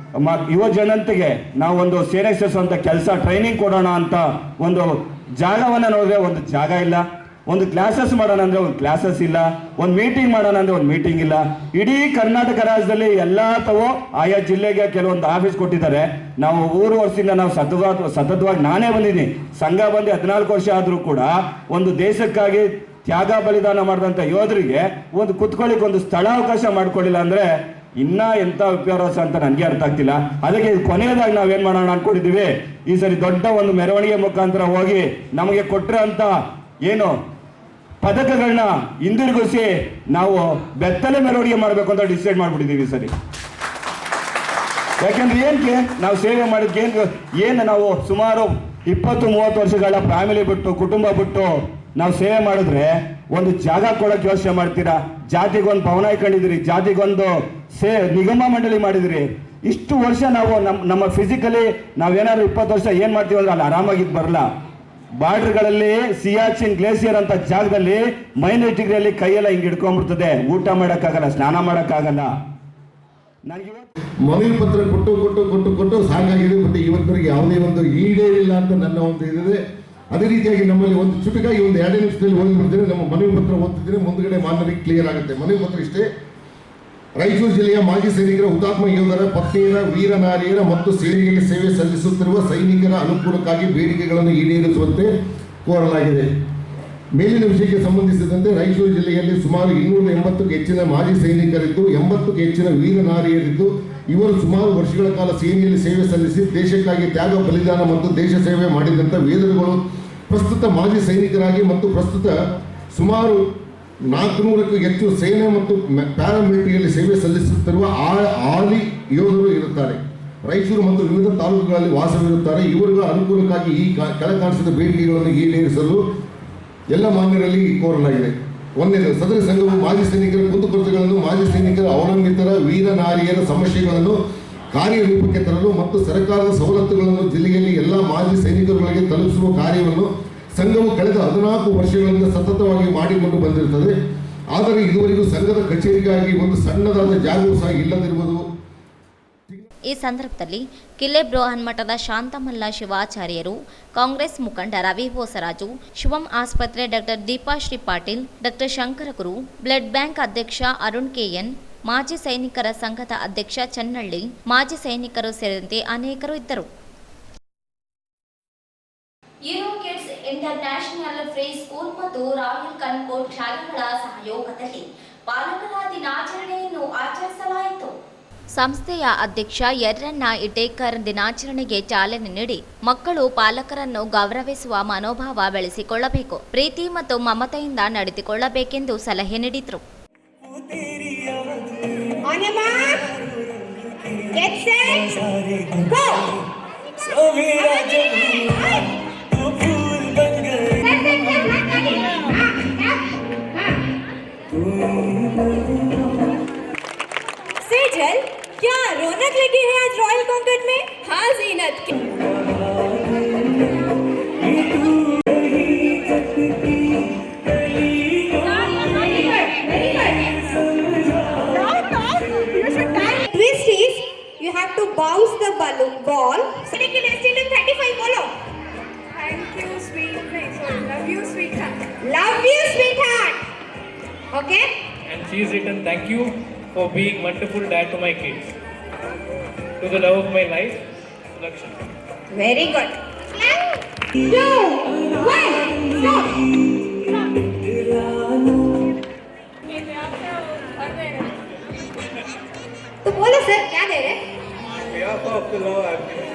ಯುವ ಜನತೆಗೆ ನಾವು ಒಂದು ಸೇನೆಗೆ ಸೇರಿಸುವಂಥ ಕೆಲಸ, ಟ್ರೈನಿಂಗ್ ಕೊಡೋಣ ಅಂತ ಒಂದು ಜಾಗವನ್ನು ನೋಡಿದ್ರೆ ಒಂದು ಜಾಗ ಇಲ್ಲ. ಒಂದು ಕ್ಲಾಸಸ್ ಮಾಡೋಣ ಅಂದರೆ ಒಂದು ಕ್ಲಾಸಸ್ ಇಲ್ಲ. ಒಂದು ಮೀಟಿಂಗ್ ಮಾಡೋಣ ಅಂದರೆ ಒಂದು ಮೀಟಿಂಗ್ ಇಲ್ಲ. ಇಡೀ ಕರ್ನಾಟಕ ರಾಜ್ಯದಲ್ಲಿ ಎಲ್ಲ ತಾವು ಆಯಾ ಜಿಲ್ಲೆಗೆ ಕೆಲವೊಂದು ಆಫೀಸ್ ಕೊಟ್ಟಿದ್ದಾರೆ. ನಾವು 3 ವರ್ಷದಿಂದ ನಾವು ಸತತವಾಗಿ ನಾನೇ ಬಂದಿದ್ದೀನಿ. ಸಂಘ ಬಂದು 14 ವರ್ಷ ಆದರೂ ಕೂಡ ಒಂದು ದೇಶಕ್ಕಾಗಿ ತ್ಯಾಗ ಬಲಿದಾನ ಮಾಡಿದಂಥ ಯೋಧರಿಗೆ ಒಂದು ಕುತ್ಕೊಳ್ಳಿಕ್ಕೆ ಒಂದು ಸ್ಥಳಾವಕಾಶ ಮಾಡ್ಕೊಳ್ಳಿಲ್ಲ ಅಂದರೆ ಇನ್ನ ಎಂಥ ವಿಪರ್ಯಾಸ ಅಂತ ನನಗೆ ಅರ್ಥ ಆಗ್ತಿಲ್ಲ. ಅದಕ್ಕೆ ಕೊನೆಯದಾಗಿ ನಾವೇನು ಮಾಡೋಣ ಅನ್ಕೊಂಡಿದ್ದೀವಿ, ಈ ಸರಿ ದೊಡ್ಡ ಒಂದು ಮೆರವಣಿಗೆ ಮುಖಾಂತರ ಹೋಗಿ ನಮಗೆ ಕೊಟ್ಟಿರೋಂಥ ಏನು ಪದಕಗಳನ್ನ ಹಿಂದಿರುಗಿಸಿ ನಾವು ಬೆತ್ತಲೆ ಮೆರವಣಿಗೆ ಮಾಡಬೇಕು ಅಂತ ಡಿಸೈಡ್ ಮಾಡಿಬಿಟ್ಟಿದ್ದೀವಿ ಸರಿ. ಯಾಕೆಂದ್ರೆ ಏನಕ್ಕೆ ನಾವು ಸೇವೆ ಮಾಡಿದ್ಕೆ ಏನು ನಾವು ಸುಮಾರು 20-30 ವರ್ಷಗಳ ಫ್ಯಾಮಿಲಿ ಬಿಟ್ಟು, ಕುಟುಂಬ ಬಿಟ್ಟು ನಾವು ಸೇವೆ ಮಾಡಿದ್ರೆ ಒಂದು ಜಾಗ ಕೊಡೋಕೆ ಯೋಚನೆ ಮಾಡ್ತೀರಾ? ಜಾತಿಗೊಂದು ಭವನ ಇಟ್ಕೊಂಡಿದ್ದೀರಿ, ಜಾತಿಗೊಂದು ನಿಗಮ ಮಂಡಳಿ ಮಾಡಿದಿರಿ. ಇಷ್ಟು ವರ್ಷ ನಾವು ನಮ್ಮ ಫಿಸಿಕಲಿ ನಾವೇನಾದ್ರು 20 ವರ್ಷ ಏನು ಮಾಡ್ತೀವಿ ಅಂದ್ರೆ ಅಲ್ಲಿ ಆರಾಮಾಗಿದ್ದು ಬರಲ್ಲ. ಬಾರ್ಡರ್ಗಳಲ್ಲಿ ಸಿಯಾಚಿನ್ ಗ್ಲೇಸಿಯರ್ ಅಂತ ಜಾಗದಲ್ಲಿ ಮೈನರ್ ಡಿಗ್ರಿಯಲ್ಲಿ ಕೈಯೆಲ್ಲ ಹಿಂಗೆ ಹಿಡ್ಕೊಂಡ್ಬಿಡ್ತದೆ. ಊಟ ಮಾಡೋಕ್ಕಾಗಲ್ಲ, ಸ್ನಾನ ಮಾಡೋಕ್ಕಾಗಲ್ಲ. ನನಗೆ ಮನವಿ ಪತ್ರ ಕೊಟ್ಟು ಸಾಕಾಗಿದೆ. ಬಟ್ ಇವತ್ತಿನವರೆಗೆ ಯಾವುದೇ ಒಂದು ಈಡೇರಿಲ್ಲ ಅಂತ ನನ್ನ ಒಂದು ಇದಿದೆ. ಅದೇ ರೀತಿಯಾಗಿ ನಮ್ಮಲ್ಲಿ ಒಂದು ಚುಟುಕಾಗಿ ಒಂದು 2 ನಿಮಿಷದಲ್ಲಿ ಓದಿಬಿಡ್ತೇನೆ. ನಮ್ಮ ಮನವಿ ಪತ್ರ ಓದ್ತಿದ್ರೆ ಮುಂದುಗಡೆ ಮಾನವರಿಗೆ ಕ್ಲಿಯರ್ ಆಗುತ್ತೆ. ಮನವಿ ಪತ್ರ ಇಷ್ಟೇ: ರಾಯಚೂರು ಜಿಲ್ಲೆಯ ಮಾಜಿ ಸೈನಿಕರ, ಹುತಾತ್ಮ ಯೋಧರ ಪತ್ನಿಯರ, ವೀರ ನಾರಿಯರ ಮತ್ತು ಸೇನೆಯಲ್ಲಿ ಸೇವೆ ಸಲ್ಲಿಸುತ್ತಿರುವ ಸೈನಿಕರ ಅನುಕೂಲಕ್ಕಾಗಿ ಬೇಡಿಕೆಗಳನ್ನು ಈಡೇರಿಸುವಂತೆ ಕೋರಲಾಗಿದೆ. ಮೇಲಿನ ವಿಷಯಕ್ಕೆ ಸಂಬಂಧಿಸಿದಂತೆ ರಾಯಚೂರು ಜಿಲ್ಲೆಯಲ್ಲಿ ಸುಮಾರು 280ಕ್ಕೂ ಹೆಚ್ಚಿನ ಮಾಜಿ ಸೈನಿಕರಿದ್ದು, 80ಕ್ಕೂ ಹೆಚ್ಚಿನ ವೀರ ನಾರಿಯರಿದ್ದು, ಇವರು ಸುಮಾರು ವರ್ಷಗಳ ಕಾಲ ಸೇನೆಯಲ್ಲಿ ಸೇವೆ ಸಲ್ಲಿಸಿ ದೇಶಕ್ಕಾಗಿ ತ್ಯಾಗ ಬಲಿದಾನ ಮತ್ತು ದೇಶ ಸೇವೆ ಮಾಡಿದಂಥ ವೇದರುಗಳು ಪ್ರಸ್ತುತ ಮಾಜಿ ಸೈನಿಕರಾಗಿ ಮತ್ತು ಪ್ರಸ್ತುತ ಸುಮಾರು 400ಕ್ಕೂ ಹೆಚ್ಚು ಸೇನೆ ಮತ್ತು ಪ್ಯಾರಾಮಿಲಿಟರಿಯಲ್ಲಿ ಸೇವೆ ಸಲ್ಲಿಸುತ್ತಿರುವ ಆಲಿ ಯೋಧರು ಇರುತ್ತಾರೆ. ರಾಯಚೂರು ಮತ್ತು ವಿವಿಧ ತಾಲೂಕುಗಳಲ್ಲಿ ವಾಸವಿರುತ್ತಾರೆ. ಇವರುಗಳ ಅನುಕೂಲಕ್ಕಾಗಿ ಈ ಕೆಳಕಾಣಿಸಿದ ಬೇಡಿಕೆಗಳನ್ನು ಈಡೇರಿಸಲು ಎಲ್ಲ ಮಾನ್ಯರಲ್ಲಿ ಕೋರಲಾಗಿದೆ. 1ನೇದು, ಸದರಿ ಸಂಘವು ಮಾಜಿ ಸೈನಿಕರ ಕುಂದುಕೊರತೆಗಳನ್ನು, ಮಾಜಿ ಸೈನಿಕರ ಅವಲಂಬಿತರ, ವೀರ ನಾರಿಯರ ಸಮಸ್ಯೆಗಳನ್ನು ಕಾರ್ಯರೂಪಕ್ಕೆ ತರಲು ಮತ್ತು ಸರ್ಕಾರದ ಸವಲತ್ತುಗಳನ್ನು ಜಿಲ್ಲೆಯಲ್ಲಿ ಎಲ್ಲ ಮಾಜಿ ಸೈನಿಕರುಗಳಿಗೆ ತಲುಪಿಸುವ ಕಾರ್ಯವನ್ನು ಸಂಘವು ಕಳೆದ 14 ವರ್ಷಗಳಿಂದ ಸತತವಾಗಿ ಮಾಡಿಕೊಂಡು ಬಂದಿರುತ್ತದೆ. ಆದರೆ ಇದುವರೆಗೂ ಸಂಘದ ಕಚೇರಿಗಾಗಿ ಒಂದು ಸಣ್ಣದಾದ ಜಾಗವೂ ಸಹ ಇಲ್ಲದಿರುವುದು. ಈ ಸಂದರ್ಭದಲ್ಲಿ ಕಿಲ್ಲೆ ಬೃಹನ್ಮಠದ ಶಾಂತಮಲ್ಲ ಶಿವಾಚಾರ್ಯರು, ಕಾಂಗ್ರೆಸ್ ಮುಖಂಡ ರವಿ ಬೋಸರಾಜು, ಶಿವಂ ಆಸ್ಪತ್ರೆ doctor Deepashree Patil, doctor Shankaraguru, blood bank ಅಧ್ಯಕ್ಷ ಅರುಣ್ ಕೆಎನ್, ಮಾಜಿ ಸೈನಿಕರ ಸಂಘದ ಅಧ್ಯಕ್ಷ ಚನ್ನಳ್ಳಿ, ಮಾಜಿ ಸೈನಿಕರು ಸೇರಿದಂತೆ ಅನೇಕರು ಇದ್ದರು. ಕಿಡ್ಸ್ ಇಂಟರ್ನ್ಯಾಷನಲ್ ಫ್ರೀ ಸ್ಕೂಲ್ ಮತ್ತು ರಾಯಲ್ ಕನ್ಕೋರ್ಟ್ ಶಾಲೆಗಳ ಸಹಯೋಗದಲ್ಲಿ ಪಾಲಕರ ದಿನಾಚರಣೆಯನ್ನು ಆಚರಿಸಲಾಯಿತು. ಸಂಸ್ಥೆಯ ಅಧ್ಯಕ್ಷ ಯರ್ರಣ್ಣ ಇಟೇಕರ್ ದಿನಾಚರಣೆಗೆ ಚಾಲನೆ ನೀಡಿ ಮಕ್ಕಳು ಪಾಲಕರನ್ನು ಗೌರವಿಸುವ ಮನೋಭಾವ ಬೆಳೆಸಿಕೊಳ್ಳಬೇಕು, ಪ್ರೀತಿ ಮತ್ತು ಮಮತೆಯಿಂದ ನಡೆದುಕೊಳ್ಳಬೇಕೆಂದು ಸಲಹೆ ನೀಡಿದರು. सेजल, क्या रौनक लगी है आज रॉयल कॉन्कॉर्ड में? हाँ जीनत की Love you, sweetheart. Okay? And she's written, thank you for being wonderful dad to my kids. To the love of my life, Lakshmi. Very good. 2, 1, stop. तो बोलो सर क्या दे रहे? Behalf of the love I've given.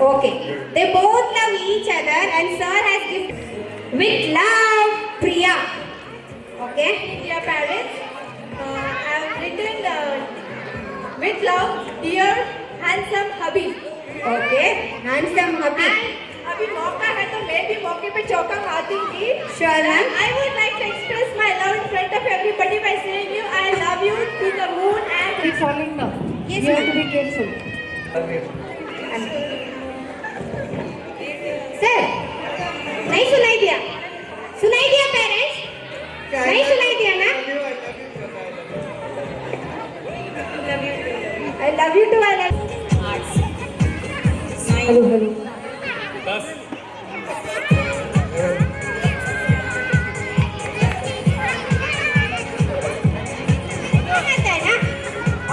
Okay. They both love each other and sir has given with love, Priya. Okay. Dear parents, I have written with love, dear handsome hubby. Okay. Handsome hubby. अभी मौका है तो मैं भी मौके पे चौका मार दूंगी. Sure ma'am. I would like to express my love in front of everybody by saying you I love you to the moon and it's falling now. Yes, you have to be careful. Sir, नहीं सुनाई दिया parents? नहीं सुनाई दिया ना? I love you too. I love you. Hello. 10.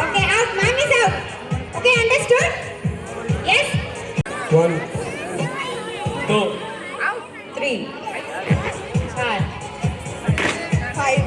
Okay, out. Mom is out. Okay, understood? Yes? 1, 2, 3, 4, 5,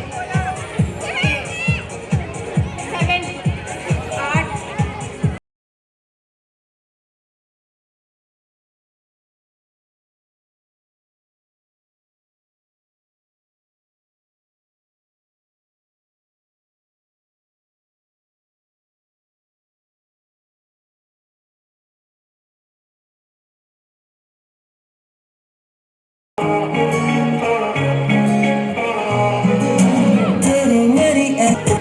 7, 8.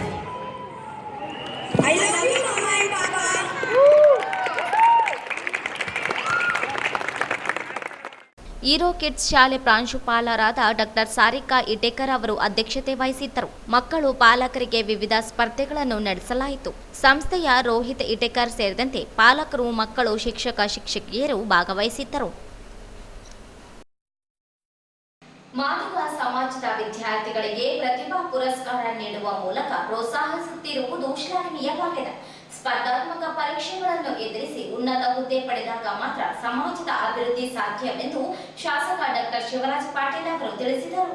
I love you, Mama and Papa. Hero kids ಶಾಲೆ ಪ್ರಾಂಶುಪಾಲರಾದ doctor Sarika ಇಟೇಕರ್ ಅವರು ಅಧ್ಯಕ್ಷತೆ ವಹಿಸಿದ್ದರು. ಮಕ್ಕಳು ಪಾಲಕರಿಗೆ ವಿವಿಧ ಸ್ಪರ್ಧೆಗಳನ್ನು ನಡೆಸಲಾಯಿತು. ಸಂಸ್ಥೆಯ ರೋಹಿತ್ ಇಟೇಕರ್ ಸೇರಿದಂತೆ ಪಾಲಕರು, ಮಕ್ಕಳು, ಶಿಕ್ಷಕಿಯರು ಭಾಗವಹಿಸಿದ್ದರು. ಮಾದಿಗ ಸಮಾಜದ ವಿದ್ಯಾರ್ಥಿಗಳಿಗೆ ಪ್ರತಿಭಾ ಪುರಸ್ಕಾರ ನೀಡುವ ಮೂಲಕ ಪ್ರೋತ್ಸಾಹಿಸುತ್ತಿರುವುದು ಶ್ಲಾಘನೀಯವಾಗಿದೆ. ಸ್ಪರ್ಧಾತ್ಮಕ ಪರೀಕ್ಷೆಗಳನ್ನು ಎದುರಿಸಿ ಉನ್ನತ ಹುದ್ದೆ ಪಡೆದಾಗ ಮಾತ್ರ ಸಮಾಜದ ಅಭಿವೃದ್ಧಿ ಸಾಧ್ಯವೆಂದು ಶಾಸಕ ಡಾಕ್ಟರ್ ಶಿವರಾಜ ಪಾಟೀಲ್ ಅವರು ತಿಳಿಸಿದರು.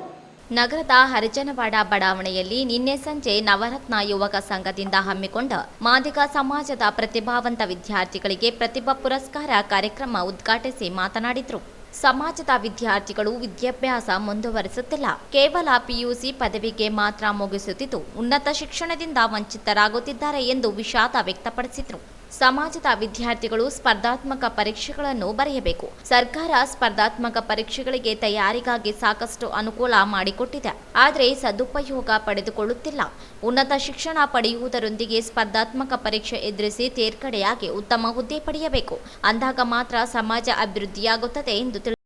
ನಗರದ ಹರಿಜನವಾಡ ಬಡಾವಣೆಯಲ್ಲಿ ನಿನ್ನೆ ಸಂಜೆ ನವರತ್ನ ಯುವಕ ಸಂಘದಿಂದ ಹಮ್ಮಿಕೊಂಡ ಮಾದಿಗ ಸಮಾಜದ ಪ್ರತಿಭಾವಂತ ವಿದ್ಯಾರ್ಥಿಗಳಿಗೆ ಪ್ರತಿಭಾ ಪುರಸ್ಕಾರ ಕಾರ್ಯಕ್ರಮ ಉದ್ಘಾಟಿಸಿ ಮಾತನಾಡಿದರು. ಸಮಾಜದ ವಿದ್ಯಾರ್ಥಿಗಳು ವಿದ್ಯಾಭ್ಯಾಸ ಮುಂದುವರಿಸುತ್ತಿಲ್ಲ, ಕೇವಲ ಪಿಯುಸಿ ಪದವಿಗೆ ಮಾತ್ರ ಮುಗಿಸುತ್ತಿದ್ದು ಉನ್ನತ ಶಿಕ್ಷಣದಿಂದ ವಂಚಿತರಾಗುತ್ತಿದ್ದಾರೆ ಎಂದು ವಿಷಾದ ವ್ಯಕ್ತಪಡಿಸಿದರು. ಸಮಾಜದ ವಿದ್ಯಾರ್ಥಿಗಳು ಸ್ಪರ್ಧಾತ್ಮಕ ಪರೀಕ್ಷೆಗಳನ್ನು ಬರೆಯಬೇಕು. ಸರ್ಕಾರ ಸ್ಪರ್ಧಾತ್ಮಕ ಪರೀಕ್ಷೆಗಳಿಗೆ ತಯಾರಿಗಾಗಿ ಸಾಕಷ್ಟು ಅನುಕೂಲ ಮಾಡಿಕೊಟ್ಟಿದೆ, ಆದರೆ ಸದುಪಯೋಗ ಪಡೆದುಕೊಳ್ಳುತ್ತಿಲ್ಲ. ಉನ್ನತ ಶಿಕ್ಷಣ ಪಡೆಯುವುದರೊಂದಿಗೆ ಸ್ಪರ್ಧಾತ್ಮಕ ಪರೀಕ್ಷೆ ಎದುರಿಸಿ ತೇರ್ಗಡೆಯಾಗಿ ಉತ್ತಮ ಹುದ್ದೆ ಪಡೆಯಬೇಕು. ಅಂದಾಗ ಮಾತ್ರ ಸಮಾಜ ಅಭಿವೃದ್ಧಿಯಾಗುತ್ತದೆ ಎಂದು ತಿಳಿಸಿದರು.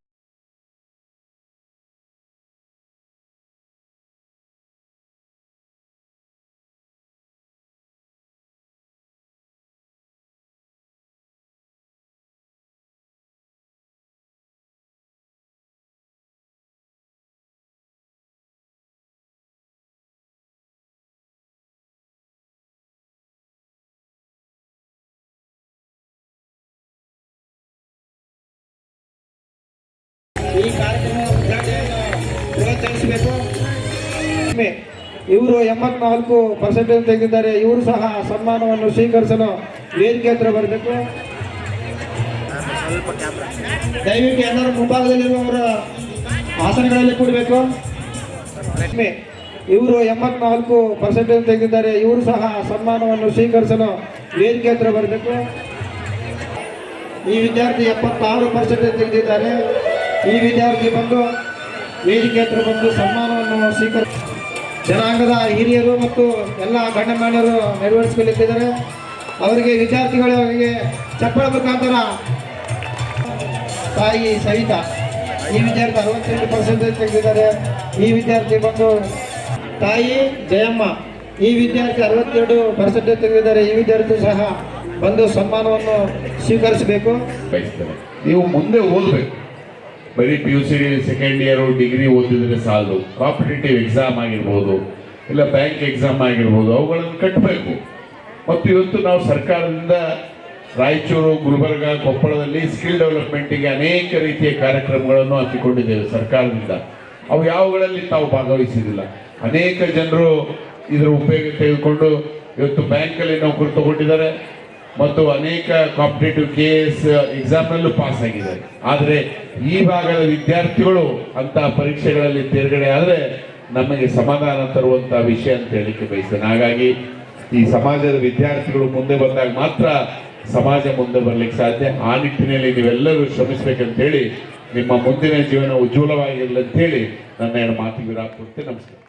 ಈ ಕಾರ್ಯಕ್ರಮ ಪ್ರೋತ್ಸಾಹಿಸಬೇಕು. ಇವರು 84% ತೆಗೆದಿದ್ದಾರೆ. ಇವರು ಸಹ ಸನ್ಮಾನವನ್ನು ಸ್ವೀಕರಿಸಲು ವೇದಿಕೆ ಹತ್ರ ಬರಬೇಕು. ದಯವಿಟ್ಟು ಎಲ್ಲರೂ ಮುಂಭಾಗದಲ್ಲಿರುವವರ ಆಸನಗಳಲ್ಲಿ ಕೂಡಬೇಕು. ಇವರು 84% ತೆಗೆದಿದ್ದಾರೆ. ಇವರು ಸಹ ಸನ್ಮಾನವನ್ನು ಸ್ವೀಕರಿಸಲು ವೇದಿಕೆ ಹತ್ರ ಬರಬೇಕು. ಈ ವಿದ್ಯಾರ್ಥಿ 76% ತೆಗೆದಿದ್ದಾರೆ. ಈ ವಿದ್ಯಾರ್ಥಿ ಬಂದು ವೇದಿಕೆ ಹತ್ರ ಬಂದು ಸನ್ಮಾನವನ್ನು ಸ್ವೀಕರಿಸಿ ಜನಾಂಗದ ಹಿರಿಯರು ಮತ್ತು ಎಲ್ಲ ಗಣ್ಯಮಾನ್ಯರು ನೆರವೇರಿಸಿಕೊಳ್ಳುತ್ತಿದ್ದಾರೆ. ಅವರಿಗೆ ವಿದ್ಯಾರ್ಥಿಗಳಿಗೆ ಚಪ್ಪಳ ಮುಖಾಂತರ ತಾಯಿ ಸವಿತಾ, ಈ ವಿದ್ಯಾರ್ಥಿ 68% ತೆಗೆದಿದ್ದಾರೆ. ಈ ವಿದ್ಯಾರ್ಥಿ ಬಂದು ತಾಯಿ ಜಯಮ್ಮ, ಈ ವಿದ್ಯಾರ್ಥಿ 62% ತೆಗೆದಿದ್ದಾರೆ. ಈ ವಿದ್ಯಾರ್ಥಿ ಸಹ ಬಂದು ಸನ್ಮಾನವನ್ನು ಸ್ವೀಕರಿಸಬೇಕು. ನೀವು ಮುಂದೆ ಓದಬೇಕು. ಬರೀ PUC ಸೆಕೆಂಡ್ ಇಯರ್ ಡಿಗ್ರಿ ಓದಿದ್ರೆ ಸಾಲದು. ಕಾಂಪಿಟೇಟಿವ್ ಎಕ್ಸಾಮ್ ಆಗಿರ್ಬೋದು, ಇಲ್ಲ ಬ್ಯಾಂಕ್ ಎಕ್ಸಾಮ್ ಆಗಿರ್ಬೋದು, ಅವುಗಳನ್ನು ಕಟ್ಟಬೇಕು. ಮತ್ತು ಇವತ್ತು ನಾವು ಸರ್ಕಾರದಿಂದ ರಾಯಚೂರು, ಗುಲ್ಬರ್ಗ, ಕೊಪ್ಪಳದಲ್ಲಿ ಸ್ಕಿಲ್ ಡೆವಲಪ್ಮೆಂಟಿಗೆ ಅನೇಕ ರೀತಿಯ ಕಾರ್ಯಕ್ರಮಗಳನ್ನು ಹಮ್ಮಿಕೊಂಡಿದ್ದೇವೆ ಸರ್ಕಾರದಿಂದ. ಅವು ಯಾವುಗಳಲ್ಲಿ ತಾವು ಭಾಗವಹಿಸಿದಿಲ್ಲ. ಅನೇಕ ಜನರು ಇದರ ಉಪಯೋಗ ತೆಗೆದುಕೊಂಡು ಇವತ್ತು ಬ್ಯಾಂಕಲ್ಲಿ ನೌಕರಿ ತಗೊಂಡಿದ್ದಾರೆ ಮತ್ತು ಅನೇಕ ಕಾಂಪಿಟೇಟಿವ್ KS ಎಕ್ಸಾಮ್ನಲ್ಲೂ ಪಾಸ್ ಆಗಿದ್ದಾರೆ. ಆದರೆ ಈ ಭಾಗದ ವಿದ್ಯಾರ್ಥಿಗಳು ಅಂತಹ ಪರೀಕ್ಷೆಗಳಲ್ಲಿ ತೇರ್ಗಡೆ ಆದರೆ ನಮಗೆ ಸಮಾಧಾನ ತರುವಂಥ ವಿಷಯ ಅಂತ ಹೇಳಿಕ್ಕೆ ಬಯಸ್ತೇನೆ. ಹಾಗಾಗಿ ಈ ಸಮಾಜದ ವಿದ್ಯಾರ್ಥಿಗಳು ಮುಂದೆ ಬಂದಾಗ ಮಾತ್ರ ಸಮಾಜ ಮುಂದೆ ಬರಲಿಕ್ಕೆ ಸಾಧ್ಯ. ಆ ನಿಟ್ಟಿನಲ್ಲಿ ನೀವೆಲ್ಲರೂ ಶ್ರಮಿಸಬೇಕಂತೇಳಿ, ನಿಮ್ಮ ಮುಂದಿನ ಜೀವನ ಉಜ್ವಲವಾಗಿರಲಿ ಅಂತೇಳಿ ನನ್ನ 2 ಮಾತಿಗೆ ವಿರಾಮ ಕೊಡ್ತೇನೆ. ನಮಸ್ಕಾರ.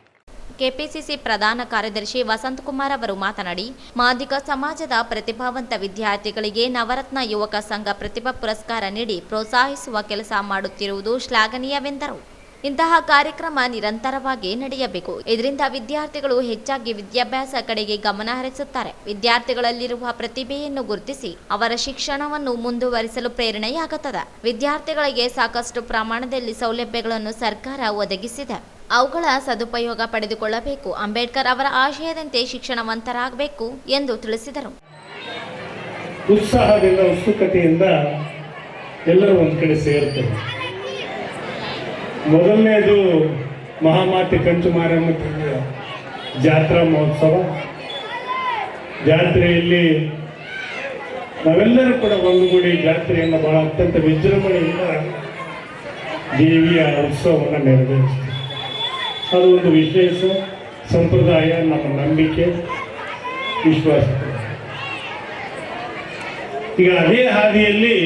ಕೆಪಿಸಿಸಿ ಪ್ರಧಾನ ಕಾರ್ಯದರ್ಶಿ ವಸಂತಕುಮಾರ್ ಅವರು ಮಾತನಾಡಿ, ಮಾದಿಗ ಸಮಾಜದ ಪ್ರತಿಭಾವಂತ ವಿದ್ಯಾರ್ಥಿಗಳಿಗೆ ನವರತ್ನ ಯುವಕ ಸಂಘ ಪ್ರತಿಭಾ ಪುರಸ್ಕಾರ ನೀಡಿ ಪ್ರೋತ್ಸಾಹಿಸುವ ಕೆಲಸ ಮಾಡುತ್ತಿರುವುದು ಶ್ಲಾಘನೀಯವೆಂದರು. ಇಂತಹ ಕಾರ್ಯಕ್ರಮ ನಿರಂತರವಾಗಿ ನಡೆಯಬೇಕು. ಇದರಿಂದ ವಿದ್ಯಾರ್ಥಿಗಳು ಹೆಚ್ಚಾಗಿ ವಿದ್ಯಾಭ್ಯಾಸ ಕಡೆಗೆ ಗಮನ ಹರಿಸುತ್ತಾರೆ. ವಿದ್ಯಾರ್ಥಿಗಳಲ್ಲಿರುವ ಪ್ರತಿಭೆಯನ್ನು ಗುರುತಿಸಿ ಅವರ ಶಿಕ್ಷಣವನ್ನು ಮುಂದುವರಿಸಲು ಪ್ರೇರಣೆಯಾಗುತ್ತದೆ. ವಿದ್ಯಾರ್ಥಿಗಳಿಗೆ ಸಾಕಷ್ಟು ಪ್ರಮಾಣದಲ್ಲಿ ಸೌಲಭ್ಯಗಳನ್ನು ಸರ್ಕಾರ ಒದಗಿಸಿದೆ. ಅವುಗಳ ಸದುಪಯೋಗ ಪಡೆದುಕೊಳ್ಳಬೇಕು. ಅಂಬೇಡ್ಕರ್ ಅವರ ಆಶಯದಂತೆ ಶಿಕ್ಷಣವಂತರಾಗಬೇಕು ಎಂದು ತಿಳಿಸಿದರು. ಉತ್ಸಾಹದಿಂದ, ಉತ್ಸುಕತೆಯಿಂದ ಎಲ್ಲರೂ ಒಂದು ಕಡೆ ಸೇರುತ್ತಾರೆ. ಮೊದಲನೇದು ಮಹಾಮಾತೆ ಕಂಚು ಮಾರಮ್ಮ ಜಾತ್ರಾ ಮಹೋತ್ಸವ. ಜಾತ್ರೆಯಲ್ಲಿ ನಾವೆಲ್ಲರೂ ಕೂಡ ಒಂದುಗೂಡಿ ಜಾತ್ರೆಯನ್ನು ಬಹಳ ಅತ್ಯಂತ ವಿಜೃಂಭಣೆಯಿಂದ ದೇವಿಯ ಉತ್ಸವವನ್ನು ನೆರವೇರಿಸ್ತೀವಿ. ಅದು ಒಂದು ವಿಶೇಷ ಸಂಪ್ರದಾಯ, ನಮ್ಮ ನಂಬಿಕೆ, ವಿಶ್ವಾಸ. ಈಗ ಅದೇ ಹಾದಿಯಲ್ಲಿ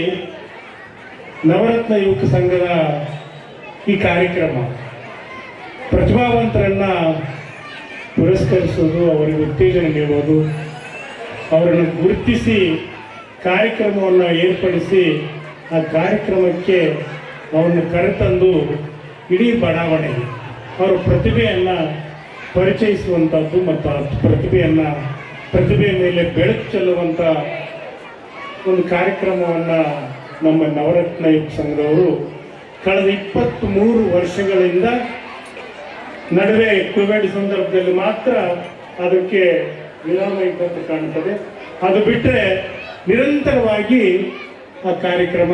ನವರತ್ನ ಯುವಕ ಸಂಘದ ಈ ಕಾರ್ಯಕ್ರಮ ಪ್ರತಿಭಾವಂತರನ್ನ ಪುರಸ್ಕರಿಸೋದು, ಅವರಿಗೆ ಉತ್ತೇಜನ ನೀಡೋದು, ಅವರನ್ನು ಗುರುತಿಸಿ ಕಾರ್ಯಕ್ರಮವನ್ನು ಏರ್ಪಡಿಸಿ ಆ ಕಾರ್ಯಕ್ರಮಕ್ಕೆ ಅವರನ್ನು ಕರೆತಂದು ಇಡೀ ಬಡಾವಣೆಗೆ ಅವರ ಪ್ರತಿಭೆಯನ್ನು ಪರಿಚಯಿಸುವಂಥದ್ದು ಮತ್ತು ಆ ಪ್ರತಿಭೆಯ ಮೇಲೆ ಬೆಳಕು ಚೆಲ್ಲುವಂಥ ಒಂದು ಕಾರ್ಯಕ್ರಮವನ್ನು ನಮ್ಮ ನವರತ್ನ ಯುವಕ ಸಂಘದವರು ಕಳೆದ 23 ವರ್ಷಗಳಿಂದ ನಡುವೆ ಕೋವಿಡ್ ಸಂದರ್ಭದಲ್ಲಿ ಮಾತ್ರ ಅದಕ್ಕೆ ವಿರಾಮ ಇದ್ದಂತೆ ಕಾಣುತ್ತದೆ. ಅದು ಬಿಟ್ಟರೆ ನಿರಂತರವಾಗಿ ಆ ಕಾರ್ಯಕ್ರಮ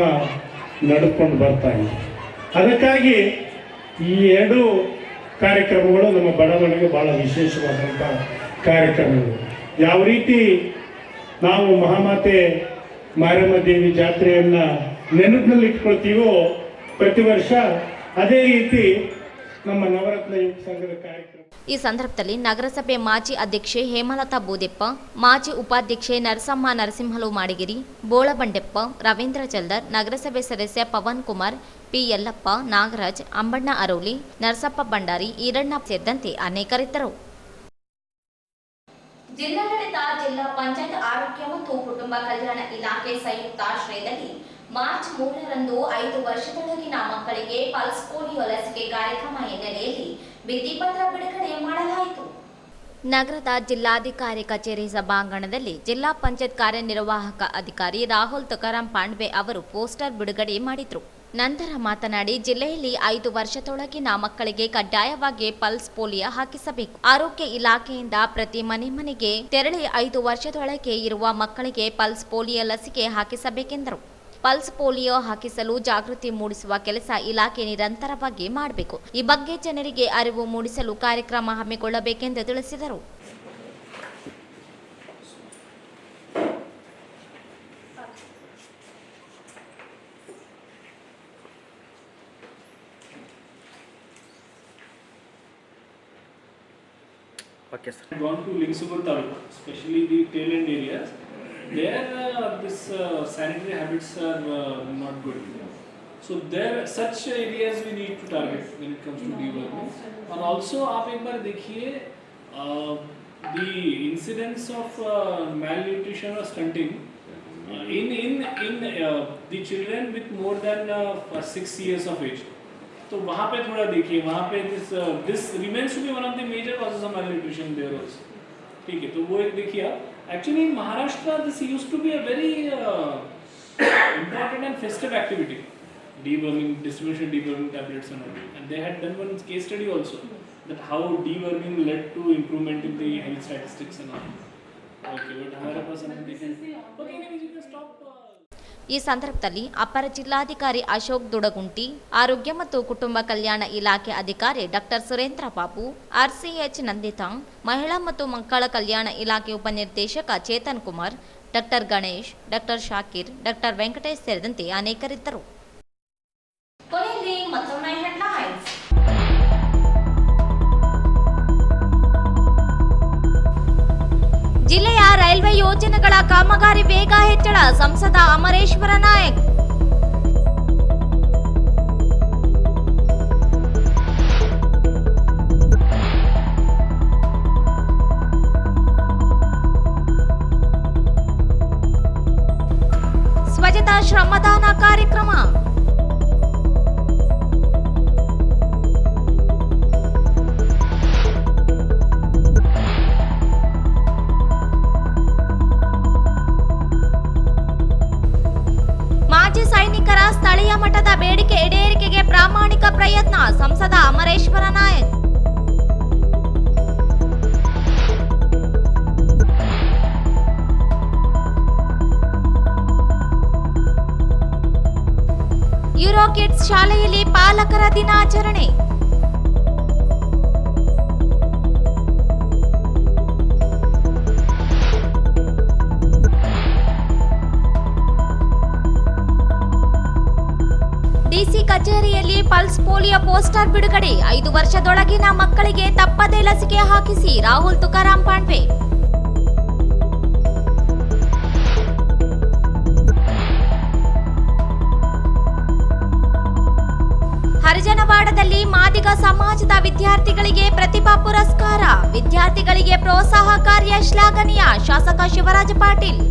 ನಡೆದುಕೊಂಡು ಬರ್ತಾ ಇದೆ. ಅದಕ್ಕಾಗಿ ಈ 2 ಕಾರ್ಯಕ್ರಮಗಳು ನಮ್ಮ ಬಡವಣಿಗೆ ಬಹಳ ವಿಶೇಷವಾದಂಥ ಕಾರ್ಯಕ್ರಮಗಳು. ಯಾವ ರೀತಿ ನಾವು ಮಹಾಮಾತೆ ಮಾರಮ್ಮ ದೇವಿ ಜಾತ್ರೆಯನ್ನು ನೆನಪಿನಲ್ಲಿ ಇಟ್ಕೊಳ್ತೀವೋ ಪ್ರತಿ ವರ್ಷ, ಅದೇ ರೀತಿ ನಮ್ಮ ನವರತ್ನ ಯುವಕ ಸಂಘದ ಕಾರ್ಯಕ್ರಮ. ಈ ಸಂದರ್ಭದಲ್ಲಿ ನಗರಸಭೆ ಮಾಜಿ ಅಧ್ಯಕ್ಷೆ ಹೇಮಲತಾ ಬೋದೆಪ್ಪ, ಮಾಜಿ ಉಪಾಧ್ಯಕ್ಷೆ ನರಸಮ್ಮ ನರಸಿಂಹಲು ಮಾಡಿಗಿರಿ, ಬೋಳಬಂಡೆಪ್ಪ, ರವೀಂದ್ರ ಜಲ್ದರ್, ನಗರಸಭೆ ಸದಸ್ಯ ಪವನ್ ಕುಮಾರ್, ಪಿ ಯಲ್ಲಪ್ಪ, ನಾಗರಾಜ್, ಅಂಬಣ್ಣ ಅರೌಲಿ, ನರಸಪ್ಪ ಭಂಡಾರಿ, ಈರಣ್ಣ ಸೇರಿದಂತೆ ಅನೇಕರಿದ್ದರು. ಜಿಲ್ಲಾಡಳಿತ, ಜಿಲ್ಲಾ ಪಂಚಾಯತ್ ಆರೋಗ್ಯ ಮತ್ತು ಕುಟುಂಬ ಕಲ್ಯಾಣ ಇಲಾಖೆ ಸಂಯುಕ್ತಾಶ್ರಯದಲ್ಲಿ ಮಾರ್ಚ್ 3ರಂದು 5 ವರ್ಷದೊಳಗಿನ ಮಕ್ಕಳಿಗೆ ಪಲ್ಸ್ ಪೋಲಿಯೋ ಲಸಿಕೆ ಕಾರ್ಯಕ್ರಮ ಹಿನ್ನೆಲೆಯಲ್ಲಿ ಭಿತ್ತಿಪತ್ರ ಬಿಡುಗಡೆ ಮಾಡಲಾಯಿತು. ನಗರದ ಜಿಲ್ಲಾಧಿಕಾರಿ ಕಚೇರಿ ಸಭಾಂಗಣದಲ್ಲಿ ಜಿಲ್ಲಾ ಪಂಚಾಯತ್ ಕಾರ್ಯನಿರ್ವಾಹಕ ಅಧಿಕಾರಿ ರಾಹುಲ್ ತುಕಾರಾಂ ಪಾಂಡ್ವೆ ಅವರು ಪೋಸ್ಟರ್ ಬಿಡುಗಡೆ ಮಾಡಿದರು. ನಂತರ ಮಾತನಾಡಿ, ಜಿಲ್ಲೆಯಲ್ಲಿ 5 ವರ್ಷದೊಳಗಿನ ಮಕ್ಕಳಿಗೆ ಕಡ್ಡಾಯವಾಗಿ ಪಲ್ಸ್ ಪೋಲಿಯೋ ಹಾಕಿಸಬೇಕು. ಆರೋಗ್ಯ ಇಲಾಖೆಯಿಂದ ಪ್ರತಿ ಮನೆಗೆ ತೆರಳಿ 5 ವರ್ಷದೊಳಗೆ ಇರುವ ಮಕ್ಕಳಿಗೆ ಪಲ್ಸ್ ಪೋಲಿಯೋ ಲಸಿಕೆ ಹಾಕಿಸಬೇಕೆಂದರು. ಪಲ್ಸ್ ಪೋಲಿಯೋ ಹಾಕಿಸಲು ಜಾಗೃತಿ ಮೂಡಿಸುವ ಕೆಲಸ ಇಲಾಖೆ ನಿರಂತರವಾಗಿ ಮಾಡಬೇಕು. ಈ ಬಗ್ಗೆ ಜನರಿಗೆ ಅರಿವು ಮೂಡಿಸಲು ಕಾರ್ಯಕ್ರಮ ಹಮ್ಮಿಕೊಳ್ಳಬೇಕೆಂದು ತಿಳಿಸಿದರು. Okay, sir. I've gone to Lingsugul Taluk, especially the tail end areas. There, this sanitary habits are not good. So there, such areas we need to target when it comes to deworming. And also, आप एक बार देखिए, the incidence of malnutrition or stunting in the children with more than 6 years of age. तो वहाँ पे थोड़ा देखिए, वहाँ पे this remains to be one of the major causes of malnutrition there also. ठीक है, तो वो एक देखिए आप. Actually in Maharashtra this used to be a very important and festive activity. deworming tablets and all. And they had done one case study also, that how deworming led to improvement in the health statistics and all. Okay, but हमारे पास okay, anyway, you can stop. ಈ ಸಂದರ್ಭದಲ್ಲಿ ಅಪರ ಜಿಲ್ಲಾಧಿಕಾರಿ ಅಶೋಕ್ ದುಡಗುಂಟಿ, ಆರೋಗ್ಯ ಮತ್ತು ಕುಟುಂಬ ಕಲ್ಯಾಣ ಇಲಾಖೆ ಅಧಿಕಾರಿ ಡಾಕ್ಟರ್ ಸುರೇಂದ್ರ ಬಾಬು, ಆರ್ಸಿಎಚ್ ನಂದಿತಾ, ಮಹಿಳಾ ಮತ್ತು ಮಕ್ಕಳ ಕಲ್ಯಾಣ ಇಲಾಖೆ ಉಪನಿರ್ದೇಶಕ Chetan Kumar, doctor Ganesh, doctor Shakir, doctor Venkatesh ಸೇರಿದಂತೆ ಅನೇಕರಿದ್ದರು. ಜಿಲ್ಲೆಯ ರೈಲ್ವೆ ಯೋಜನೆಗಳ ಕಾಮಗಾರಿ ವೇಗ ಹೆಚ್ಚಳ, ಸಂಸದ ಅಮರೇಶ್ವರ ನಾಯಕ್. ಸ್ವಚ್ಛತಾ ಶ್ರಮದಾನ ಕಾರ್ಯಕ್ರಮ. ಮಾಜಿ ಸೈನಿಕರ ಸ್ಥಳೀಯ ಮಟ್ಟದ ಬೇಡಿಕೆ ಈಡೇರಿಕೆಗೆ ಪ್ರಾಮಾಣಿಕ ಪ್ರಯತ್ನ, ಸಂಸದ ಅಮರೇಶ್ವರ ನಾಯಕ್. ಯೂರೋ ಕಿಡ್ಸ್ ಶಾಲೆಯಲ್ಲಿ ಪಾಲಕರ ದಿನಾಚರಣೆ. ಡಿಸಿ ಕಚೇರಿಯಲ್ಲಿ ಪಲ್ಸ್ ಪೋಲಿಯೋ ಪೋಸ್ಟರ್ ಬಿಡುಗಡೆ, 5 ವರ್ಷದೊಳಗಿನ ಮಕ್ಕಳಿಗೆ ತಪ್ಪದೇ ಲಸಿಕೆ ಹಾಕಿಸಿ, ರಾಹುಲ್ ತುಕಾರಾಂ ಪಾಂಡ್ವೆ. ಹರಿಜನವಾಡದಲ್ಲಿ ಮಾದಿಗ ಸಮಾಜದ ವಿದ್ಯಾರ್ಥಿಗಳಿಗೆ ಪ್ರತಿಭಾ ಪುರಸ್ಕಾರ, ವಿದ್ಯಾರ್ಥಿಗಳಿಗೆ ಪ್ರೋತ್ಸಾಹ ಕಾರ್ಯ ಶ್ಲಾಘನೀಯ, ಶಾಸಕ ಶಿವರಾಜ ಪಾಟೀಲ್.